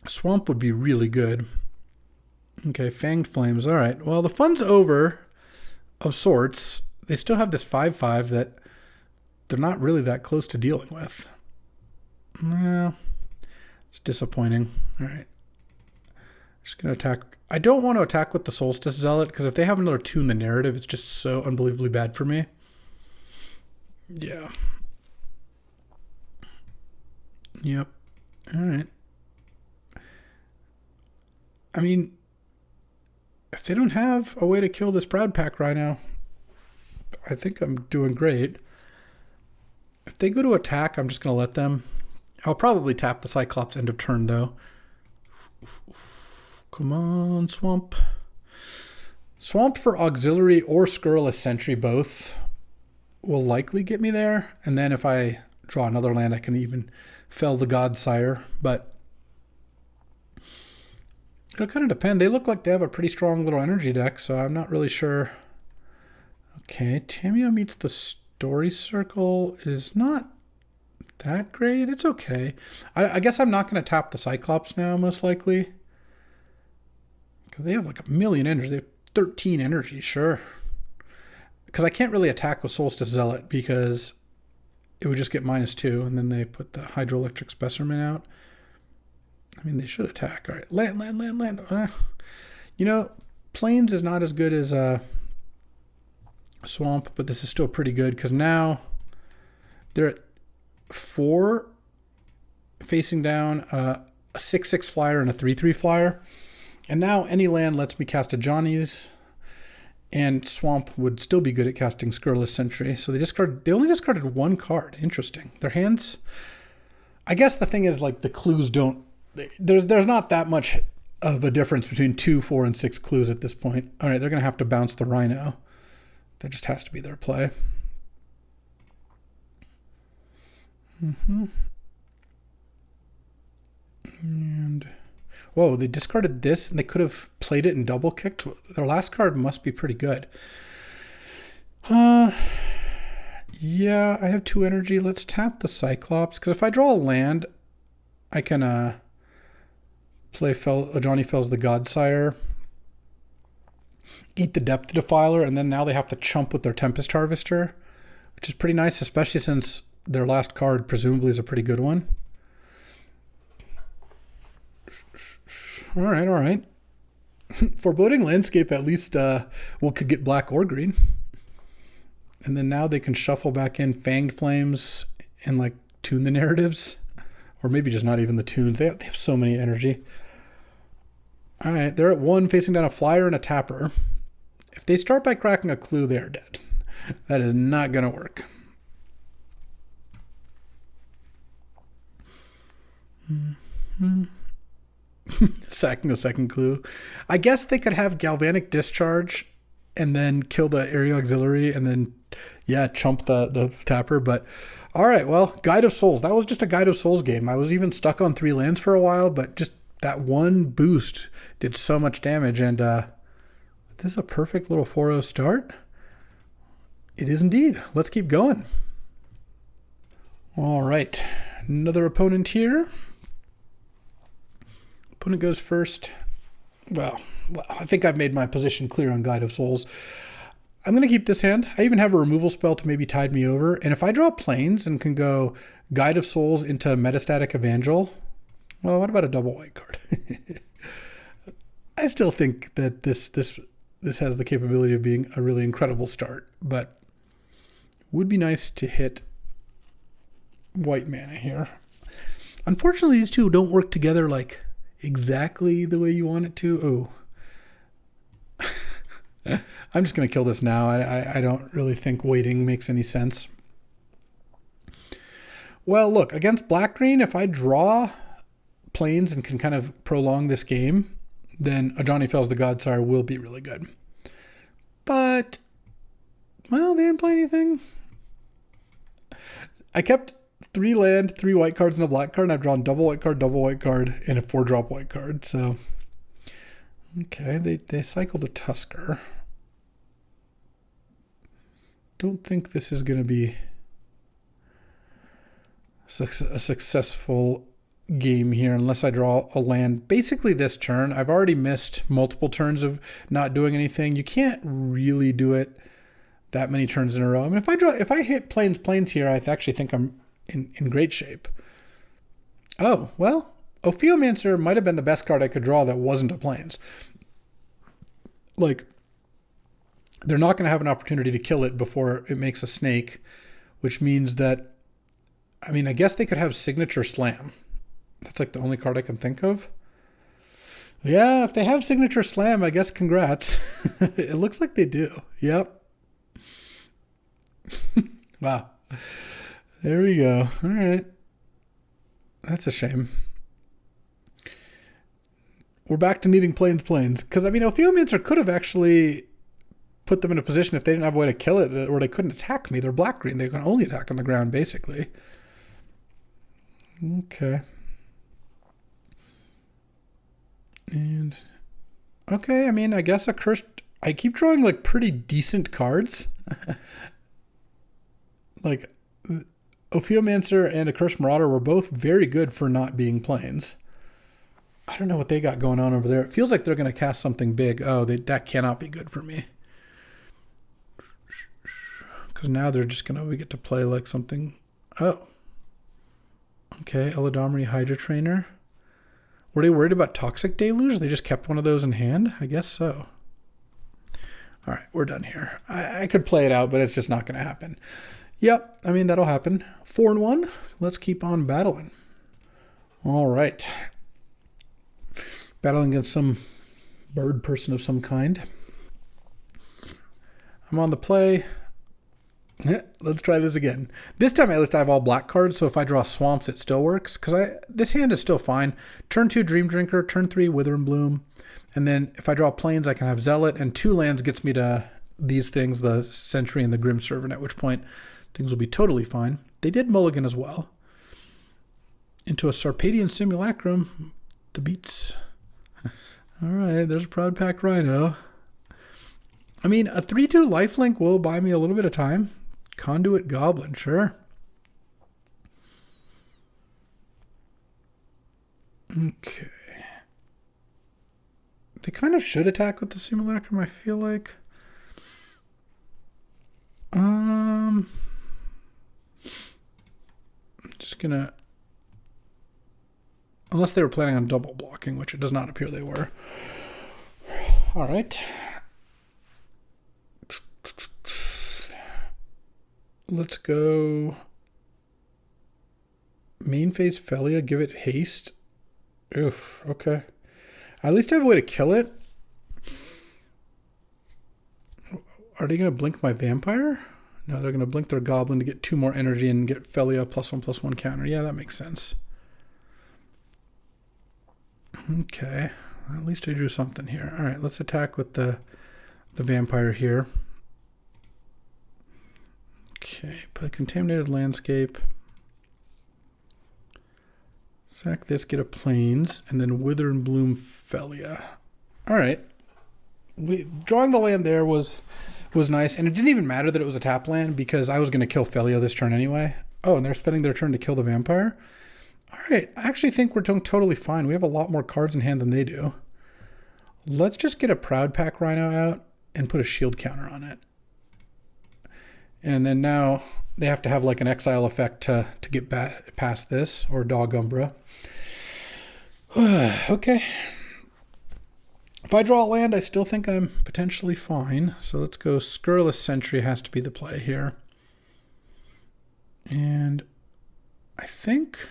Swamp would be really good. Okay, Fanged Flames. All right. Well, the fun's over of sorts. They still have this 5/5 that they're not really that close to dealing with. Well, it's disappointing. All right. Just going to attack. I don't want to attack with the Solstice Zealot, because if they have another Tune the Narrative, it's just so unbelievably bad for me. Yeah. Yep. All right. I mean, if they don't have a way to kill this Proud Pack Rhino, I think I'm doing great. If they go to attack, I'm just going to let them. I'll probably tap the Cyclops end of turn, though. Come on, Swamp. Swamp for Auxiliary or Scurrilous Sentry both will likely get me there. And then if I draw another land, I can even fell the Godsire. But it'll kind of depend. They look like they have a pretty strong little energy deck, so I'm not really sure. Okay, Tamiyo meets the Story Circle is not that great. It's okay. I guess I'm not going to tap the Cyclops now, most likely. Because they have like a million energy. They have 13 energy, sure. Because I can't really attack with Solstice Zealot because it would just get -2, and then they put the Hydroelectric Specimen out. I mean, they should attack. All right, land. You know, Plains is not as good as Swamp, but this is still pretty good because now they're at 4 facing down a 6/6 flyer and a 3/3 flyer. And now any land lets me cast a Johnny's, and Swamp would still be good at casting Scurrilous Sentry. So they only discarded 1 card. Interesting. Their hands, I guess the thing is, like, the clues don't, there's not that much of a difference between 2, 4, and 6 clues at this point. All right, they're going to have to bounce the Rhino. That just has to be their play. And whoa, they discarded this, and they could have played it and double kicked. Their last card must be pretty good. Yeah, I have 2 energy. Let's tap the Cyclops, because if I draw a land, I can play Johnny Fells the Godsire, eat the Depth Defiler, and then now they have to chump with their Tempest Harvester, which is pretty nice, especially since their last card presumably is a pretty good one. All right. Foreboding Landscape at least could get black or green. And then now they can shuffle back in Fanged Flames and like tune the narratives. Or maybe just not even the tunes. They have so many energy. All right, they're at 1 facing down a flyer and a tapper. If they start by cracking a clue, they are dead. That is not going to work. Sacking a second clue. I guess they could have Galvanic Discharge and then kill the Area Auxiliary and then, yeah, chump the tapper. But all right, well, Guide of Souls. That was just a Guide of Souls game. I was even stuck on 3 lands for a while, but just that one boost did so much damage. And this is a perfect little 4-0 start. It is indeed. Let's keep going. All right, another opponent here. Opponent goes first. Well, I think I've made my position clear on Guide of Souls. I'm going to keep this hand. I even have a removal spell to maybe tide me over. And if I draw Plains and can go Guide of Souls into Metastatic Evangel, well, what about a double white card? I still think that this has the capability of being a really incredible start, but would be nice to hit white mana here. Unfortunately, these two don't work together like exactly the way you want it to. Oh. I'm just going to kill this now. I don't really think waiting makes any sense. Well, look, against black-green, if I draw Plains and can kind of prolong this game, then a Johnny Fells the Godsire will be really good. But, well, they didn't play anything. I kept 3 land, 3 white cards, and a black card, and I've drawn double white card, and a 4-drop white card. So, okay, they cycled a Tusker. Don't think this is going to be a successful game here unless I draw a land basically this turn. I've already missed multiple turns of not doing anything. You can't really do it that many turns in a row. I mean, if I hit plains here, I actually think I'm in great shape. Oh, well, Ophiomancer might have been the best card I could draw that wasn't a plains. Like, they're not going to have an opportunity to kill it before it makes a snake, which means that, I mean, I guess they could have Signature Slam. That's like the only card I can think of. Yeah, if they have Signature Slam, I guess congrats. It looks like they do. Yep. Wow. There we go. All right. That's a shame. We're back to needing plains. Because, I mean, Ophiomancer could have actually put them in a position if they didn't have a way to kill it, or they couldn't attack me. They're black-green. They can only attack on the ground, basically. Okay. And, okay, I mean, I guess a cursed... I keep drawing, like, pretty decent cards. Like, Ophiomancer and a Cursed Marauder were both very good for not being plains. I don't know what they got going on over there. It feels like they're going to cast something big. Oh, that cannot be good for me. Because now they're just going to get to play like something... Oh. Okay, Eladamri Hydra Trainer. Were they worried about Toxic Deluge? They just kept one of those in hand? I guess so. All right, we're done here. I could play it out, but it's just not going to happen. Yep, I mean, that'll happen. 4-1. Let's keep on battling. All right. Battling against some bird person of some kind. I'm on the play. Let's try this again. This time at least I have all black cards, so if I draw swamps, it still works. Because this hand is still fine. Turn 2, Dream Drinker. Turn 3, Wither and Bloom. And then if I draw plains, I can have Zealot. And 2 lands gets me to these things, the Sentry and the Grim Servant, at which point things will be totally fine. They did mulligan as well. Into a Sarpadian Simulacrum. The beats. All right, there's a Proud Pack Rhino. I mean, a 3-2 lifelink will buy me a little bit of time. Conduit Goblin, sure. Okay. They kind of should attack with the Simulacrum, I feel like. I'm just gonna... Unless they were planning on double blocking, which it does not appear they were. All right. Let's go main phase Felia, give it haste. Oof, okay. At least I have a way to kill it. Are they going to blink my vampire? No, they're going to blink their goblin to get 2 more energy and get Felia +1/+1 counter. Yeah, that makes sense. Okay. At least I drew something here. All right, let's attack with the vampire here. Okay, put a Contaminated Landscape. Sack this, get a plains, and then Wither and Bloom Felia. All right. Drawing the land there was nice, and it didn't even matter that it was a tap land because I was going to kill Felia this turn anyway. Oh, and they're spending their turn to kill the vampire? All right, I actually think we're doing totally fine. We have a lot more cards in hand than they do. Let's just get a Proud Pack Rhino out and put a shield counter on it. And then now they have to have like an exile effect to get past this, or Dog Umbra. Okay. If I draw a land, I still think I'm potentially fine. So let's go Scurrilous Sentry has to be the play here. And I think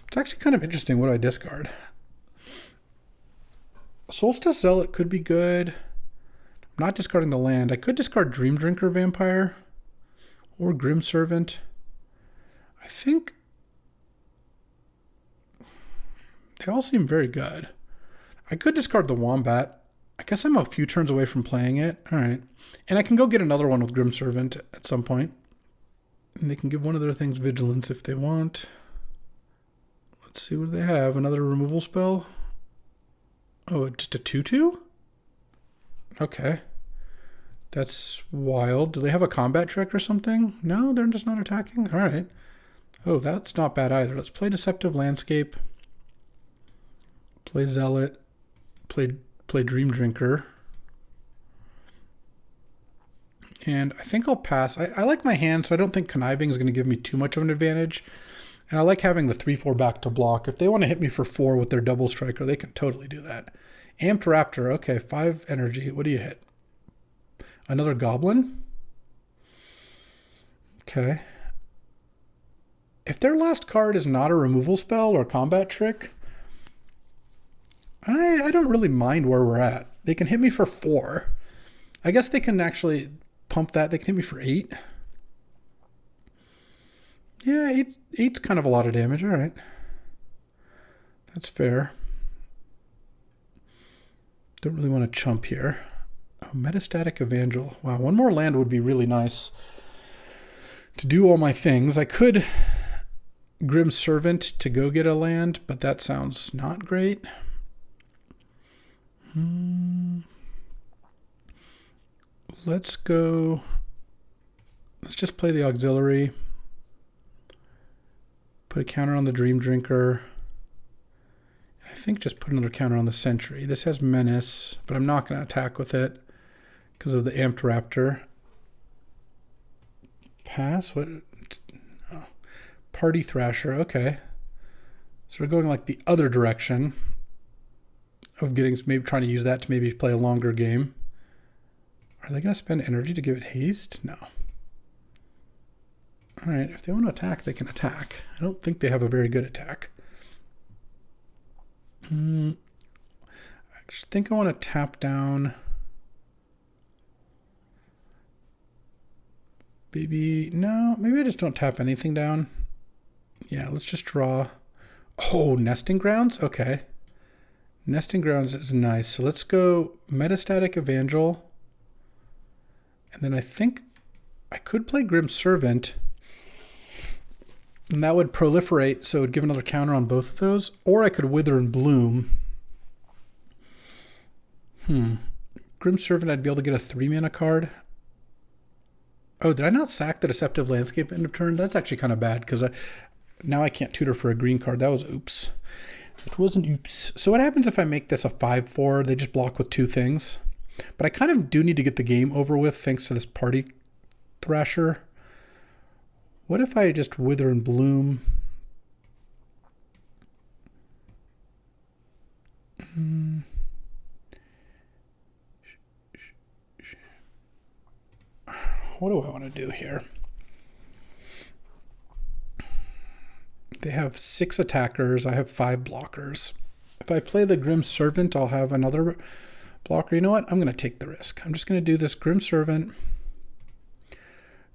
it's actually kind of interesting. What do I discard? Solstice Zealot could be good. I'm not discarding the land. I could discard Dream Drinker Vampire or Grim Servant. I think they all seem very good. I could discard the Wombat. I guess I'm a few turns away from playing it. All right. And I can go get another one with Grim Servant at some point. And they can give one of their things vigilance if they want. Let's see what they have. Another removal spell. Oh, just a 2/2? Okay. That's wild. Do they have a combat trick or something? No, they're just not attacking? All right. Oh, that's not bad either. Let's play Deceptive Landscape. Play Zealot. Play Dream Drinker. And I think I'll pass. I like my hand, so I don't think Conniving is going to give me too much of an advantage. And I like having the 3/4 back to block. If they want to hit me for 4 with their double striker, they can totally do that. Amped Raptor. Okay, 5 energy. What do you hit? Another Goblin? Okay. If their last card is not a removal spell or a combat trick, I don't really mind where we're at. They can hit me for 4. I guess they can actually pump that. They can hit me for 8. Yeah, 8's kind of a lot of damage. All right. That's fair. Don't really want to chump here. Oh, Metastatic Evangel. Wow, one more land would be really nice to do all my things. I could Grim Servant to go get a land, but that sounds not great. Let's just play the auxiliary. Put a counter on the Dream Drinker. I think just put another counter on the Sentry. This has Menace, but I'm not going to attack with it because of the Amped Raptor. Pass? What? Oh. Party Thrasher. Okay. So we're going like the other direction of maybe trying to use that to maybe play a longer game. Are they going to spend energy to give it haste? No. All right, if they want to attack, they can attack. I don't think they have a very good attack. I just think I want to tap down. Maybe I just don't tap anything down. Yeah, let's just draw. Oh, Nesting Grounds? Okay. Nesting Grounds is nice. So let's go Metastatic Evangel. And then I think I could play Grim Servant. And that would proliferate, so it would give another counter on both of those. Or I could Wither and Bloom. Grim Servant, I'd be able to get a 3-mana card. Oh, did I not sack the Deceptive Landscape end of turn? That's actually kind of bad, because now I can't tutor for a green card. That was oops. It was an oops. So what happens if I make this a 5/4? They just block with 2 things. But I kind of do need to get the game over with thanks to this Party Thrasher. What if I just Wither and Bloom? What do I want to do here? They have 6 attackers. I have 5 blockers. If I play the Grim Servant, I'll have another blocker. You know what? I'm going to take the risk. I'm just going to do this Grim Servant.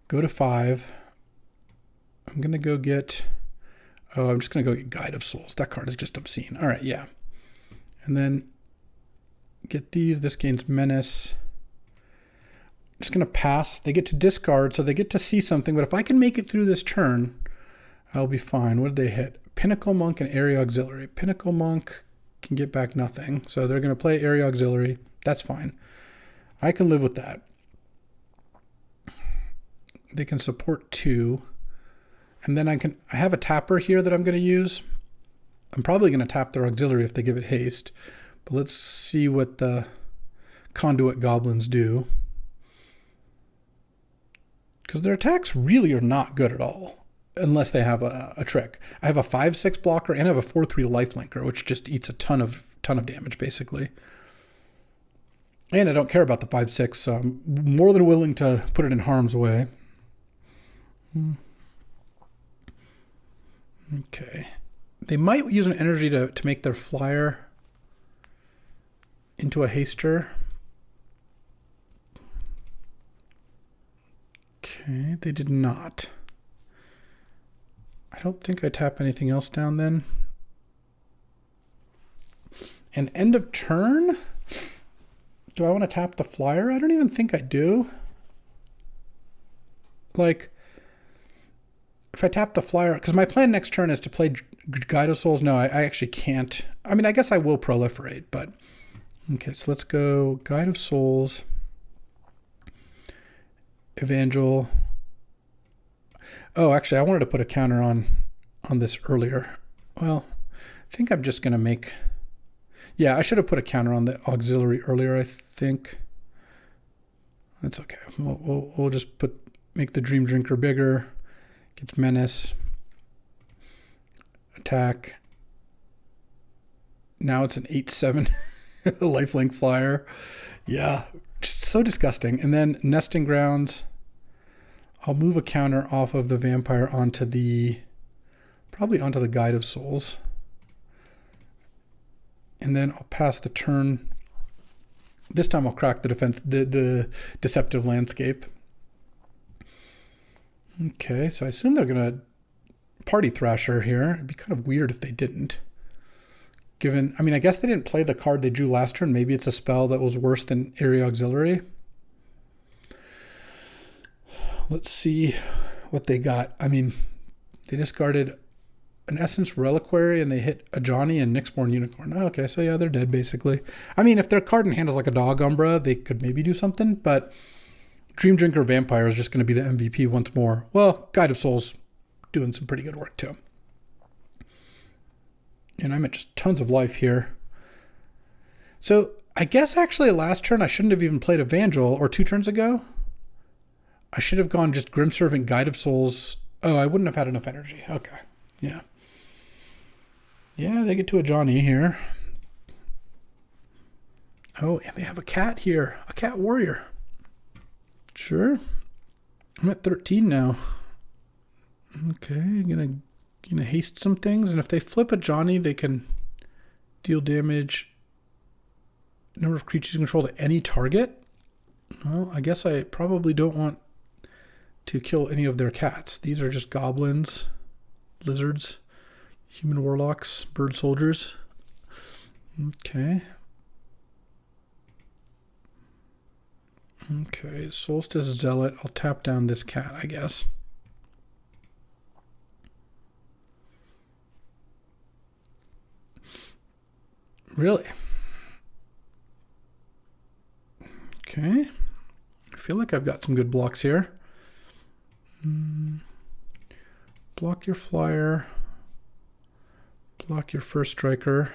Go to 5. I'm going to go get... Oh, I'm just going to go get Guide of Souls. That card is just obscene. All right, yeah. And then get these. This gains Menace. I'm just going to pass. They get to discard, so they get to see something. But if I can make it through this turn, I'll be fine. What did they hit? Pinnacle Monk and Area Auxiliary. Pinnacle Monk can get back nothing. So they're going to play Area Auxiliary. That's fine. I can live with that. They can support 2. And then I have a tapper here that I'm going to use. I'm probably going to tap their auxiliary if they give it haste. But let's see what the Conduit Goblins do. Because their attacks really are not good at all. Unless they have a trick. I have a 5/6 blocker and I have a 4/3 lifelinker, which just eats a ton of damage, basically. And I don't care about the 5/6, so I'm more than willing to put it in harm's way. Okay. They might use an energy to make their flyer into a haster. Okay, they did not. I don't think I tap anything else down then. And end of turn? Do I want to tap the flyer? I don't even think I do. Like, if I tap the flyer, because my plan next turn is to play Guide of Souls. No, I actually can't. I mean, I guess I will proliferate, but okay. So let's go Guide of Souls, Evangel. Oh, actually, I wanted to put a counter on this earlier. Well, I think I'm just gonna make. Yeah, I should have put a counter on the auxiliary earlier. I think that's okay. We'll just make the Dream Drinker bigger. Gets menace, attack. Now it's an 8/7 lifelink flyer. Yeah, just so disgusting. And then Nesting Grounds. I'll move a counter off of the vampire probably onto the Guide of Souls. And then I'll pass the turn. This time I'll crack the Deceptive Landscape. Okay, so I assume they're going to Party Thrasher here. It'd be kind of weird if they didn't. I mean, I guess they didn't play the card they drew last turn. Maybe it's a spell that was worse than Area Auxiliary. Let's see what they got. I mean, they discarded an Essence Reliquary and they hit a Johnny and Nyxborn Unicorn. Oh, okay, so yeah, they're dead basically. I mean, if their card in hand is like a Dog Umbra, they could maybe do something, but Dream Drinker Vampire is just going to be the MVP once more. Well, Guide of Souls doing some pretty good work too. And I'm at just tons of life here. So I guess actually last turn I shouldn't have even played Evangel, or 2 turns ago. I should have gone just Grim Servant, Guide of Souls. Oh, I wouldn't have had enough energy. Okay. Yeah. Yeah, they get to a Johnny here. Oh, and they have a cat here. A cat warrior. Sure. I'm at 13 now. Okay, gonna haste some things, and if they flip a Johnny, they can deal damage. Number of creatures you control to any target. Well, I guess I probably don't want to kill any of their cats. These are just goblins, lizards, human warlocks, bird soldiers. Okay. Okay, Solstice Zealot. I'll tap down this cat, I guess. Really? Okay. I feel like I've got some good blocks here. Block your flyer. Block your first striker.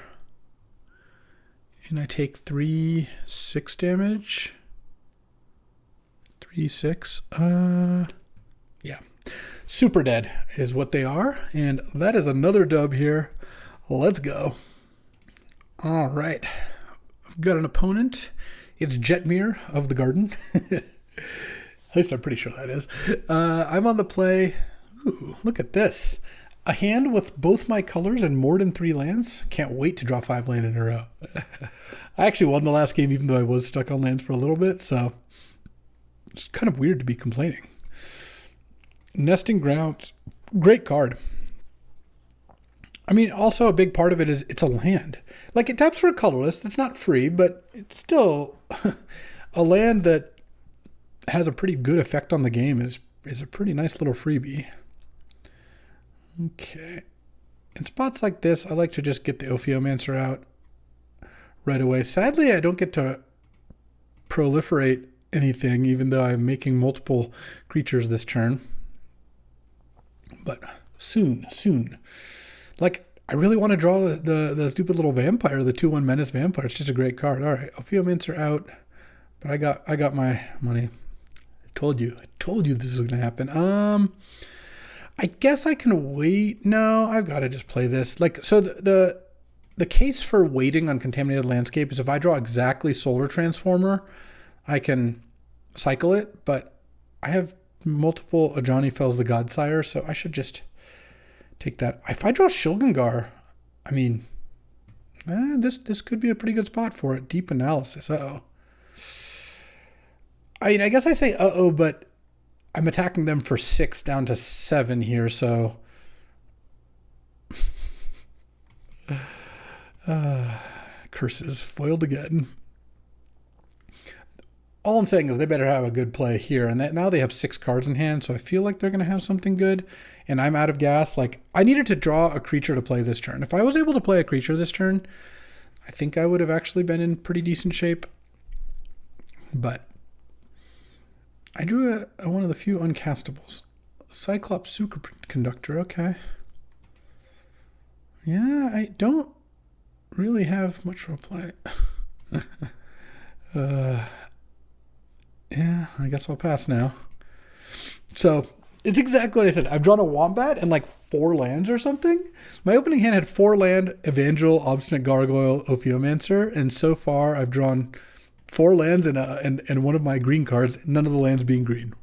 And I take 3/6 damage. 3/6. Yeah. Super dead is what they are. And that is another dub here. Let's go. All right. I've got an opponent. It's Jetmir of the Garden. At least I'm pretty sure that is. I'm on the play. Ooh, look at this. A hand with both my colors and more than 3 lands. Can't wait to draw 5 land in a row. I actually won the last game even though I was stuck on lands for a little bit, so it's kind of weird to be complaining. Nesting Grounds. Great card. I mean, also a big part of it is it's a land. Like, it taps for a colorless. It's not free, but it's still a land that has a pretty good effect on the game. Is a pretty nice little freebie. Okay. In spots like this, I like to just get the Ophiomancer out right away. Sadly, I don't get to proliferate anything, even though I'm making multiple creatures this turn. But soon. Like, I really want to draw the stupid little vampire, the 2/1 Menace Vampire. It's just a great card. All right, Ophiomancer out, but I got my money. I told you this was gonna happen. I guess I can wait. No, I've got to just play this. Like, so the case for waiting on Contaminated Landscape is if I draw exactly Solar Transformer, I can cycle it, but I have multiple Ajani Fells the Godsire, so I should just take that. If I draw Shilgengar, I mean, this could be a pretty good spot for it. Deep Analysis. Uh-oh. I mean, I guess I say uh-oh, but I'm attacking them for 6 down to 7 here, so curses foiled again. all I'm saying is they better have a good play here. And that, now they have 6 cards in hand, so I feel like they're going to have something good. And I'm out of gas. Like, I needed to draw a creature to play this turn. If I was able to play a creature this turn, I think I would have actually been in pretty decent shape. But I drew one of the few uncastables. Cyclops Superconductor, okay. Yeah, I don't really have much for a play. Yeah, I guess I'll pass now. So, it's exactly what I said. I've drawn a Wombat and like 4 lands or something. My opening hand had 4 land, Evangel, Obstinate Gargoyle, Ophiomancer, and so far I've drawn 4 lands and one of my green cards, none of the lands being green.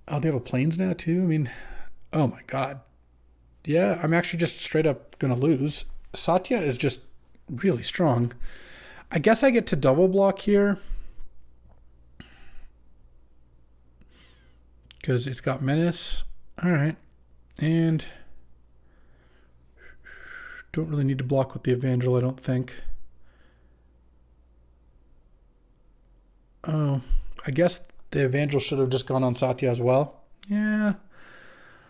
Oh, they have a Plains now too? I mean, oh my god. Yeah, I'm actually just straight up going to lose. Satya is just really strong. I guess I get to double block here. Because it's got Menace. Alright. And don't really need to block with the Evangel, I don't think. Oh, I guess the Evangel should have just gone on Satya as well. Yeah,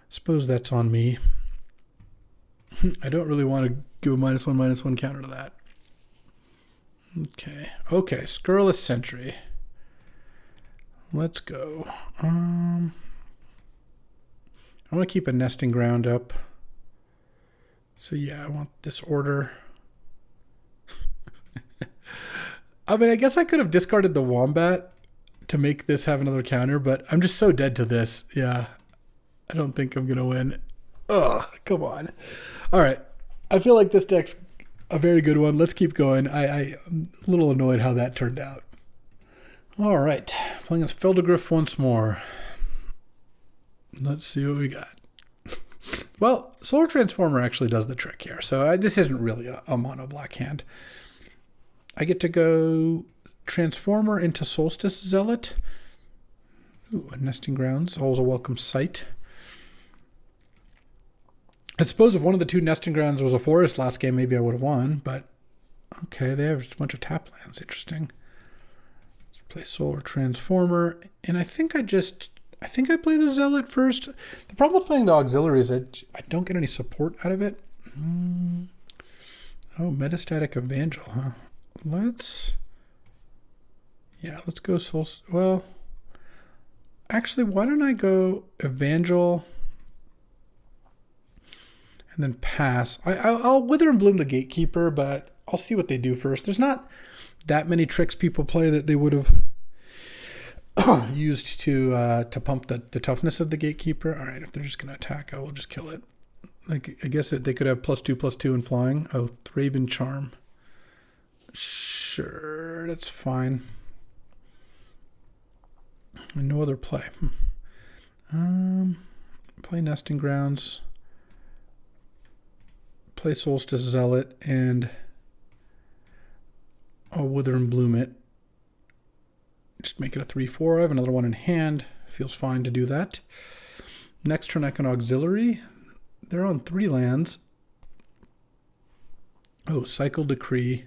suppose that's on me. I don't really want to give a -1/-1 counter to that. Okay, Scurrilous Sentry. Let's go. I want to keep a Nesting Ground up. So yeah, I want this order. I mean, I guess I could have discarded the Wombat to make this have another counter, but I'm just so dead to this. Yeah, I don't think I'm going to win. Ugh, come on. All right, I feel like this deck's a very good one. Let's keep going. I'm a little annoyed how that turned out. All right, playing as Feldegriff once more. Let's see what we got. Well, Solar Transformer actually does the trick here. So this isn't really a mono black hand. I get to go Transformer into Solstice Zealot. Ooh, a Nesting Grounds. Always a welcome sight. I suppose if one of the 2 Nesting Grounds was a forest last game, maybe I would have won. But okay, they have a bunch of tap lands. Interesting. Let's play Solar Transformer. And I think I play the Zealot first. The problem with playing the Auxiliary is that I don't get any support out of it. Oh, Metastatic Evangel, huh? Let's go well, actually, why don't I go Evangel and then pass. I'll Wither and Bloom the Gatekeeper, but I'll see what they do first. There's not that many tricks people play that they would have used to pump the toughness of the Gatekeeper. All right, if they're just going to attack, I will just kill it. Like, I guess they could have +2/+2 in flying. Oh, Thraben Charm. Sure, that's fine. And no other play. Play Nesting Grounds. Play Solstice Zealot, and I'll Wither and Bloom it. Just make it a 3/4. I have another one in hand. Feels fine to do that. Next turn I can Auxiliary. They're on 3 lands. Oh, Cycle Decree.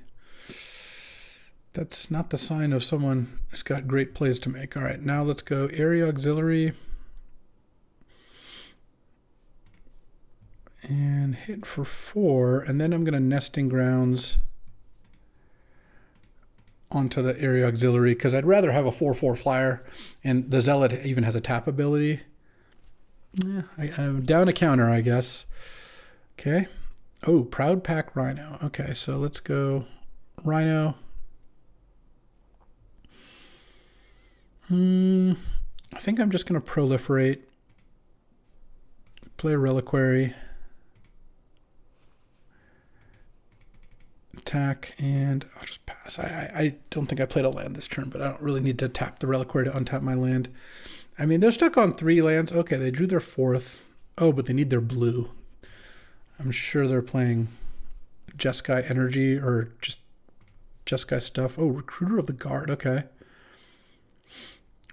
That's not the sign of someone who's got great plays to make. All right, now let's go Area Auxiliary. And hit for 4. And then I'm going to Nesting Grounds onto the Area Auxiliary, because I'd rather have a 4/4 flyer. And the Zealot even has a tap ability. Yeah, I'm down a counter, I guess. Okay. Oh, Proud Pack Rhino. Okay, so let's go Rhino. I think I'm just going to proliferate. Play a Reliquary. Attack, and I'll just pass. I don't think I played a land this turn, but I don't really need to tap the Reliquary to untap my land. I mean, they're stuck on 3 lands. Okay, they drew their 4th. Oh, but they need their blue. I'm sure they're playing Jeskai Energy or just Jeskai stuff. Oh, Recruiter of the Guard. Okay.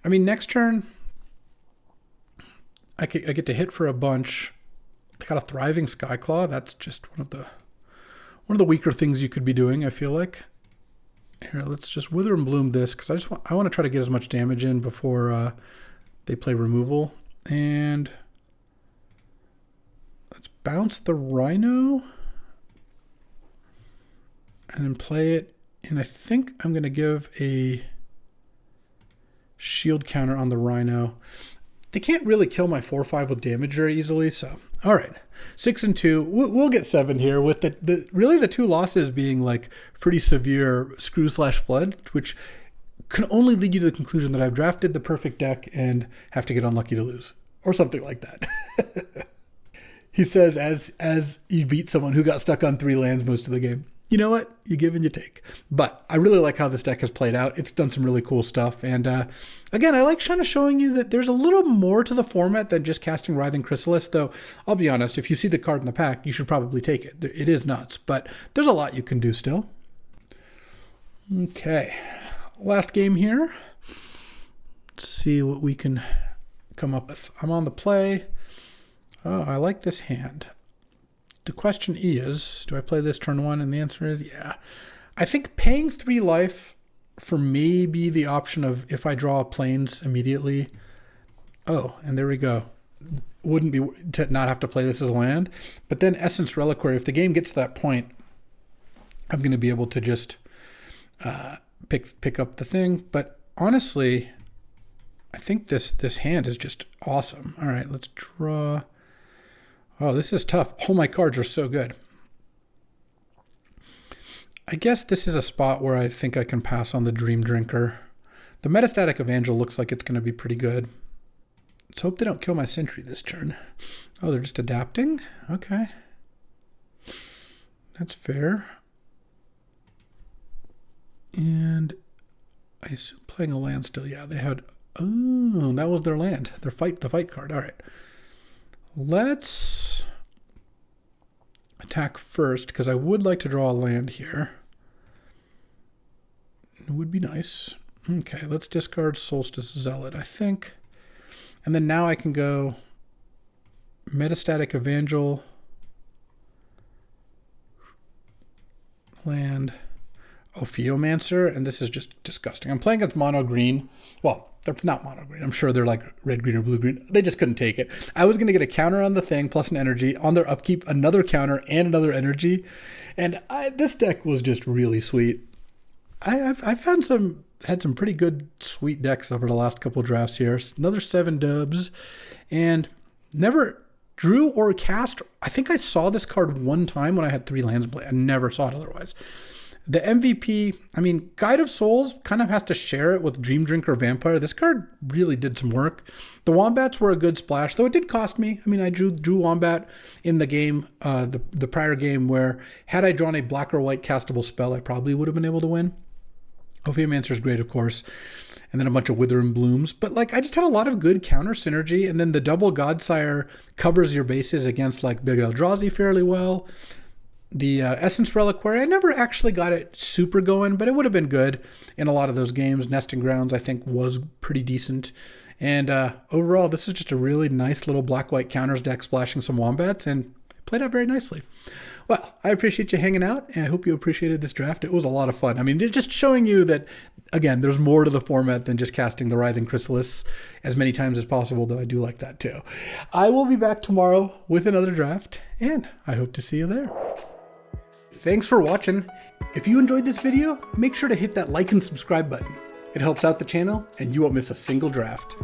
I mean, next turn, I get to hit for a bunch. They got a Thriving Skyclaw. That's just one of the weaker things you could be doing, I feel like. Here, let's just Wither and Bloom this, because I want to try to get as much damage in before they play removal. And let's bounce the Rhino and then play it. And I think I'm going to give a shield counter on the Rhino. They can't really kill my 4/5 with damage very easily, so all right, 6 and 2. We'll get 7 here with really the 2 losses being like pretty severe screw/flood, which can only lead you to the conclusion that I've drafted the perfect deck and have to get unlucky to lose or something like that. He says as you beat someone who got stuck on 3 lands most of the game. You know what? You give and you take. But I really like how this deck has played out. It's done some really cool stuff. And again, I like kind of showing you that there's a little more to the format than just casting Writhing Chrysalis. Though, I'll be honest, if you see the card in the pack, you should probably take it. It is nuts. But there's a lot you can do still. Okay. Last game here. Let's see what we can come up with. I'm on the play. Oh, I like this hand. The question is, do I play this turn 1? And the answer is yeah. I think paying 3 life for maybe the option of if I draw planes immediately. Oh, and there we go. Wouldn't be to not have to play this as a land. But then Essence Reliquary, if the game gets to that point, I'm going to be able to just pick up the thing. But honestly, I think this hand is just awesome. All right, let's draw. Oh, this is tough. All my cards are so good. I guess this is a spot where I think I can pass on the Dream Drinker. The Metastatic Evangel looks like it's going to be pretty good. Let's hope they don't kill my Sentry this turn. Oh, they're just adapting? Okay. That's fair. And I assume playing a land still. Yeah, they had... Oh, that was their land. The fight card. All right. Let's attack first, because I would like to draw a land here. It would be nice. Okay, let's discard Solstice Zealot, I think. And then now I can go Metastatic Evangel, land, Ophiomancer, and this is just disgusting. I'm playing against mono green. Well, they're not mono green. I'm sure they're like red, green, or blue, green. They just couldn't take it. I was going to get a counter on the thing plus an energy. On their upkeep, another counter and another energy. And this deck was just really sweet. I've had some pretty good sweet decks over the last couple drafts here. Another 7 dubs. And never drew or cast. I think I saw this card one time when I had 3 lands play. I never saw it otherwise. The MVP, I mean, Guide of Souls kind of has to share it with Dream Drinker Vampire. This card really did some work. The Wombats were a good splash, though it did cost me. I mean, I drew Wombat in the game, the prior game, where had I drawn a black or white castable spell, I probably would have been able to win. Ophiomancer is great, of course. And then a bunch of Wither and Blooms. But like, I just had a lot of good counter synergy. And then the double Godsire covers your bases against like Big Eldrazi fairly well. The Essence Reliquary, I never actually got it super going, but it would have been good in a lot of those games. Nesting Grounds, I think, was pretty decent. And overall, this is just a really nice little black-white counters deck splashing some Wombats, and it played out very nicely. Well, I appreciate you hanging out, and I hope you appreciated this draft. It was a lot of fun. I mean, just showing you that, again, there's more to the format than just casting the Writhing Chrysalis as many times as possible, though I do like that too. I will be back tomorrow with another draft, and I hope to see you there. Thanks for watching. If you enjoyed this video, make sure to hit that like and subscribe button. It helps out the channel, and you won't miss a single draft.